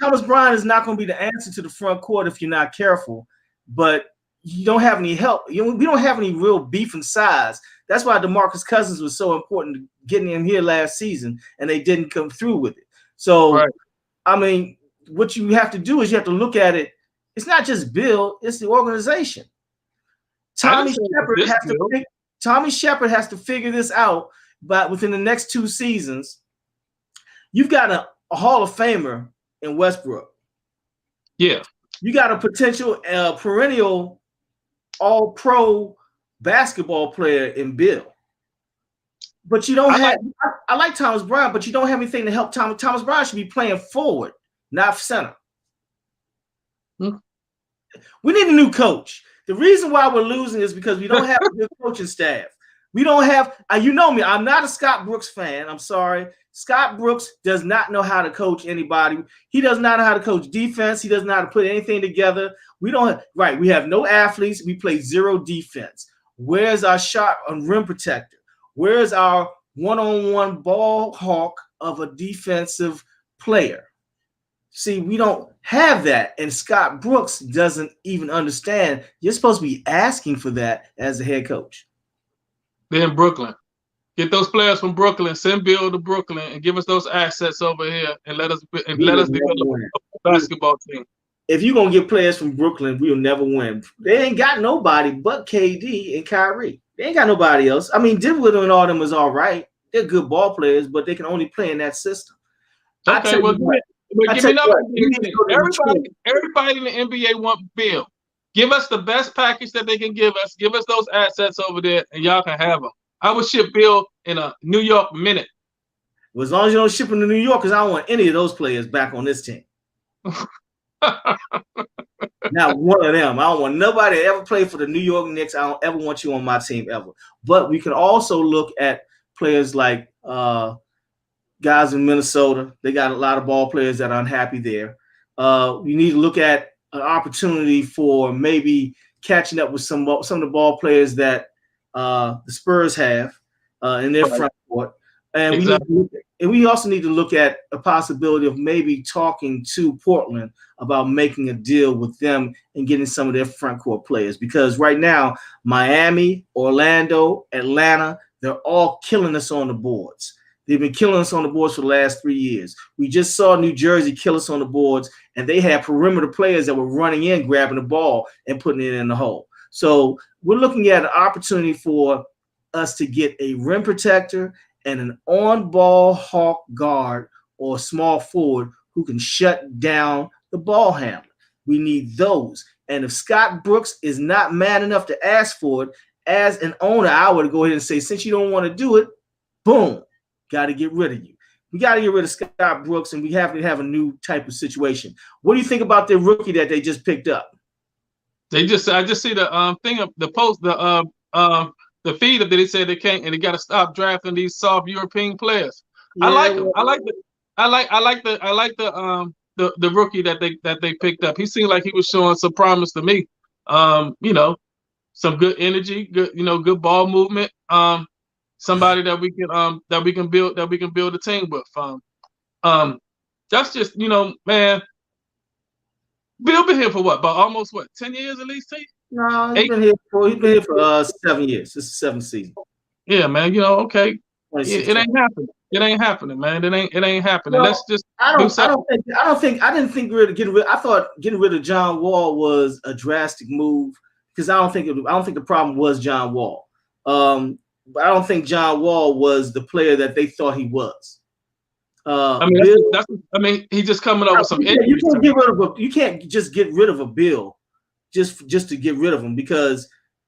Thomas Bryant is not going to be the answer to the front court if you're not careful. But you don't have any help. We don't have any real beef and size. That's why DeMarcus Cousins was so important getting in here last season, and they didn't come through with it. So, right. What you have to do is you have to look at it. It's not just Bill; it's the organization. Tommy Shepard has to figure this out. But within the next 2 seasons, you've got a Hall of Famer in Westbrook. Yeah, you got a potential perennial All-Pro basketball player in Bill. But you don't have. I like Thomas Bryant, but you don't have anything to help Thomas. Thomas Bryant should be playing forward, not center. We need a new coach. The reason why we're losing is because we don't have a good coaching staff. We don't have. You know me. I'm not a Scott Brooks fan. I'm sorry. Scott Brooks does not know how to coach anybody. He does not know how to coach defense. He doesn't know how to put anything together. We have no athletes. We play zero defense. Where's our shot on rim protector? Where's our one-on-one ball hawk of a defensive player. See, we don't have that, and Scott Brooks doesn't even understand. You're supposed to be asking for that as a head coach. They're in Brooklyn. Get those players from Brooklyn. Send Bill to Brooklyn and give us those assets over here, and let us develop a basketball team. If you're gonna get players from Brooklyn, we'll never win. They ain't got nobody but KD and Kyrie. They ain't got nobody else. I mean, Dinwiddie and all them is all right. They're good ball players, but they can only play in that system. Okay, well, give me another. Everybody in the NBA want Bill. Give us the best package that they can give us. Give us those assets over there, and y'all can have them. I would ship Bill in a New York minute. Well, as long as you don't ship him to New York, because I don't want any of those players back on this team. Not one of them. I don't want nobody to ever play for the New York Knicks. I don't ever want you on my team ever. But we can also look at players like guys in Minnesota. They got a lot of ball players that are unhappy there. We need to look at an opportunity for maybe catching up with some of the ball players that the Spurs have in their front court. And we also need to look at a possibility of maybe talking to Portland about making a deal with them and getting some of their front court players. Because right now, Miami, Orlando, Atlanta, they're all killing us on the boards. They've been killing us on the boards for the last 3 years. We just saw New Jersey kill us on the boards, and they had perimeter players that were running in, grabbing the ball, and putting it in the hole. So we're looking at an opportunity for us to get a rim protector and an on-ball hawk guard or small forward who can shut down the ball handler. We need those. And if Scott Brooks is not man enough to ask for it, as an owner, I would go ahead and say, since you don't want to do it, boom, got to get rid of you. We got to get rid of Scott Brooks, and we have to have a new type of situation. What do you think about the rookie that they just picked up? I just see the thing of the post, the feed that they said they can't, and they got to stop drafting these soft European players. Yeah, I like them. I like the rookie that they picked up. He seemed like he was showing some promise to me. You know, some good energy, good ball movement. Somebody that we can build a team with. That's just, man. Bill been here for what? About almost 10 years at least, T? No, he's been here for 7 years. This is the 7th season. Yeah, man. Okay. It ain't happening. It ain't happening, man. It ain't happening. No, Let's just. I didn't think getting rid. I thought getting rid of John Wall was a drastic move because I don't think the problem was John Wall. But I don't think John Wall was the player that they thought he was. He's just coming up with some injuries. You can't just get rid of a Bill just to get rid of him because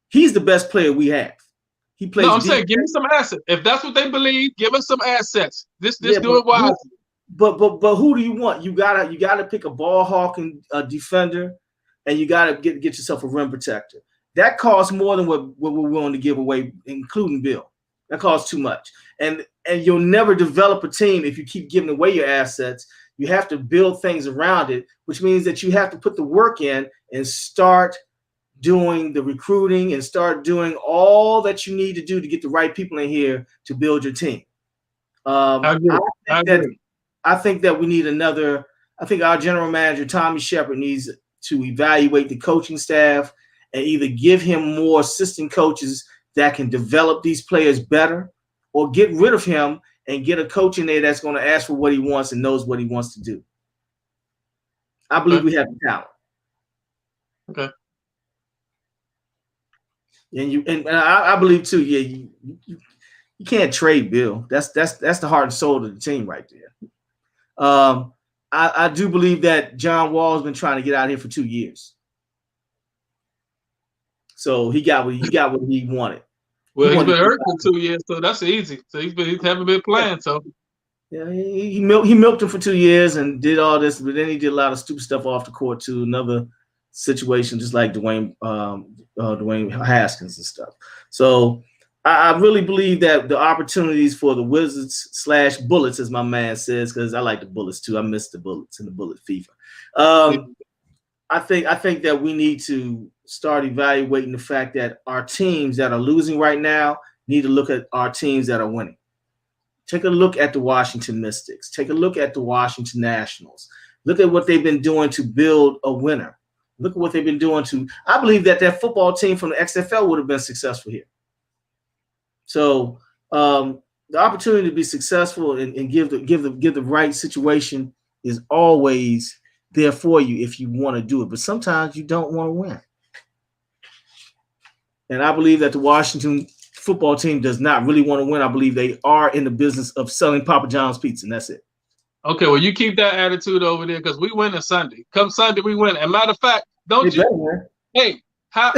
he's the best player we have. He plays. No, I'm saying give me some assets. If that's what they believe, give us some assets. Just do it wisely. But who do you want? You gotta pick a ball hawking defender, and you gotta get yourself a rim protector. That costs more than what we're willing to give away, including Bill. That costs too much. And you'll never develop a team if you keep giving away your assets. You have to build things around it, which means that you have to put the work in and start doing the recruiting and start doing all that you need to do to get the right people in here to build your team. I think that we need another. I think our general manager, Tommy Shepard, needs to evaluate the coaching staff and either give him more assistant coaches that can develop these players better or get rid of him and get a coach in there that's going to ask for what he wants and knows what he wants to do. I believe we have the talent. Okay. And I believe too. Yeah, you can't trade Bill. That's the heart and soul of the team right there. I do believe that John Wall has been trying to get out here for 2 years. So he got what he wanted. Well, he's been hurt for 2 years, so that's easy. So he haven't been playing. So yeah, he milked him for 2 years and did all this, but then he did a lot of stupid stuff off the court too. Another situation, just like Dwayne Haskins and stuff. So I really believe that the opportunities for the Wizards / Bullets, as my man says, because I like the Bullets too. I miss the Bullets and the Bullet FIFA. I think that we need to start evaluating the fact that our teams that are losing right now need to look at our teams that are winning. Take a look at the Washington Mystics. Take a look at the Washington Nationals. Look at what they've been doing to build a winner. Look at what they've been doing to. I believe that football team from the XFL would have been successful here. So the opportunity to be successful and give the right situation is always there for you if you want to do it. But sometimes you don't want to win. And I believe that the Washington football team does not really want to win. I believe they are in the business of selling Papa John's pizza, and that's it. Okay, well, you keep that attitude over there because we win on Sunday. Come Sunday, we win. And matter of fact, don't you? Hey, how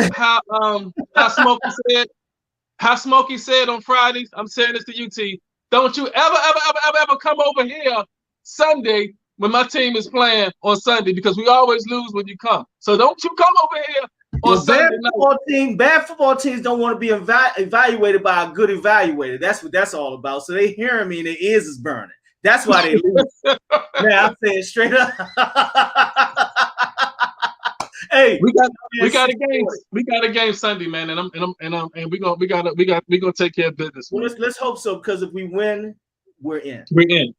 Smokey said on Fridays, I'm saying this to you, T. Don't you ever come over here Sunday when my team is playing on Sunday because we always lose when you come. So don't you come over here on Sunday night. Bad football teams don't want to be evaluated by a good evaluator. That's what that's all about. So they hearing me and their ears is burning. That's why they lose. Man, I'm saying straight up. Hey, we got a game. We got a game Sunday, man, and we gonna take care of business. Well, let's hope so, because if we win, we're in. We're in.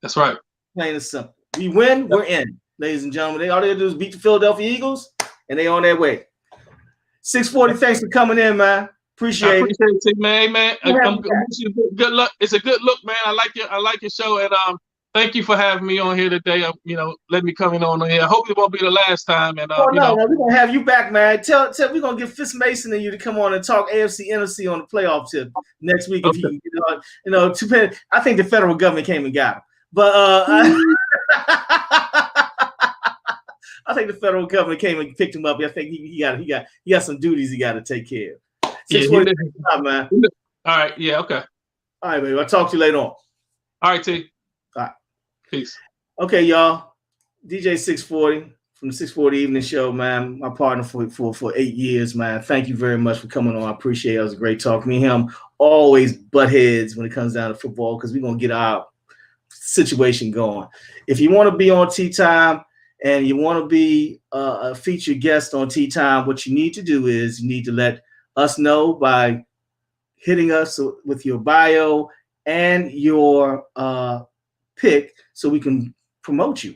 That's right. Plain and simple. We win, we're in, ladies and gentlemen. All they gotta do is beat the Philadelphia Eagles, and they on their way. 640. Thanks for coming in, man. Appreciate it, man. I'm good luck. It's a good look, man. I like your show, and thank you for having me on here today. Let me come in on here. I hope it won't be the last time. And no, we're gonna have you back, man. Tell we're gonna get Fitz Mason and you to come on and talk AFC NFC on the playoff tip next week. Okay. If you I think the federal government came and got him, but I think the federal government came and picked him up. I think he got some duties he got to take care of. Man. All right. Yeah. Okay. All right, baby. I'll talk to you later on. All right, T. All right. Peace. Okay, y'all. DJ 640 from the 640 Evening Show, man. My partner for 8 years, man. Thank you very much for coming on. I appreciate it. It was a great talk. Me and him always butt heads when it comes down to football because we're going to get our situation going. If you want to be on Tea Time and you want to be a featured guest on Tea Time, what you need to do is you need to let us know by hitting us with your bio and your pick so we can promote you.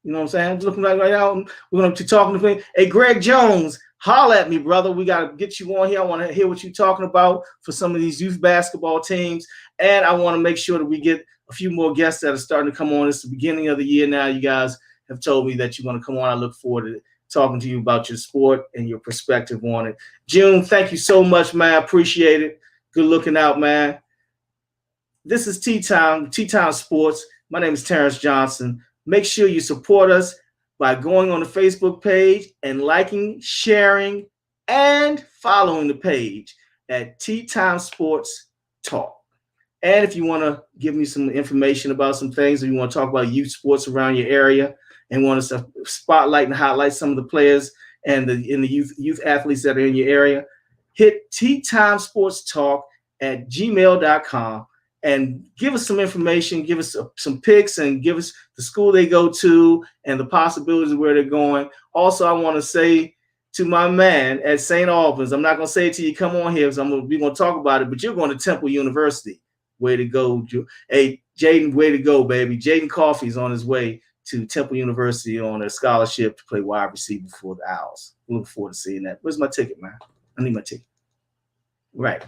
You know what I'm saying? Looking like right now, we're going to be talking to me. Hey, Greg Jones, holla at me, brother. We got to get you on here. I want to hear what you're talking about for some of these youth basketball teams. And I want to make sure that we get a few more guests that are starting to come on. It's the beginning of the year now. You guys have told me that you want to come on. I look forward to talking to you about your sport and your perspective on it. June, thank you so much, man. I appreciate it. Good looking out, man. This is Tea Time Sports. My name is Terrance Johnson. Make sure you support us by going on the Facebook page and liking, sharing, and following the page at Tea Time Sports Talk. And if you want to give me some information about some things, or you want to talk about youth sports around your area and want us to spotlight and highlight some of the players and the youth athletes that are in your area, hit teatimesportstalk@gmail.com and give us some information, give us some picks, and give us the school they go to and the possibilities of where they're going. Also, I want to say to my man at St. Albans, I'm not going to say it till you come on here because we're going to talk about it, but you're going to Temple University. Way to go. Hey, Jaden, way to go, baby. Jaden Coffey's on his way to Temple University on a scholarship to play wide receiver for the Owls. Looking forward to seeing that. Where's my ticket, man? I need my ticket. Right.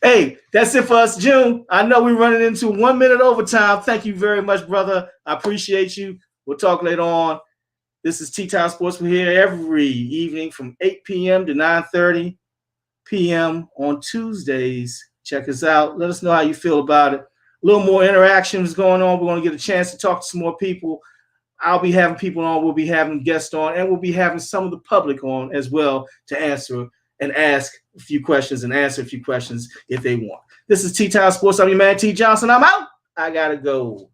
Hey, that's it for us, June. I know we're running into 1 minute overtime. Thank you very much, brother. I appreciate you. We'll talk later on. This is Tea Time Sports. We're here every evening from 8 p.m. to 9:30 p.m. on Tuesdays. Check us out. Let us know how you feel about it. A little more interactions going on. We're going to get a chance to talk to some more people. I'll be having people on. We'll be having guests on, and we'll be having some of the public on as well to answer and ask a few questions and answer a few questions if they want. This is Tea Time Sports. I'm your man, T. Johnson. I'm out. I got to go.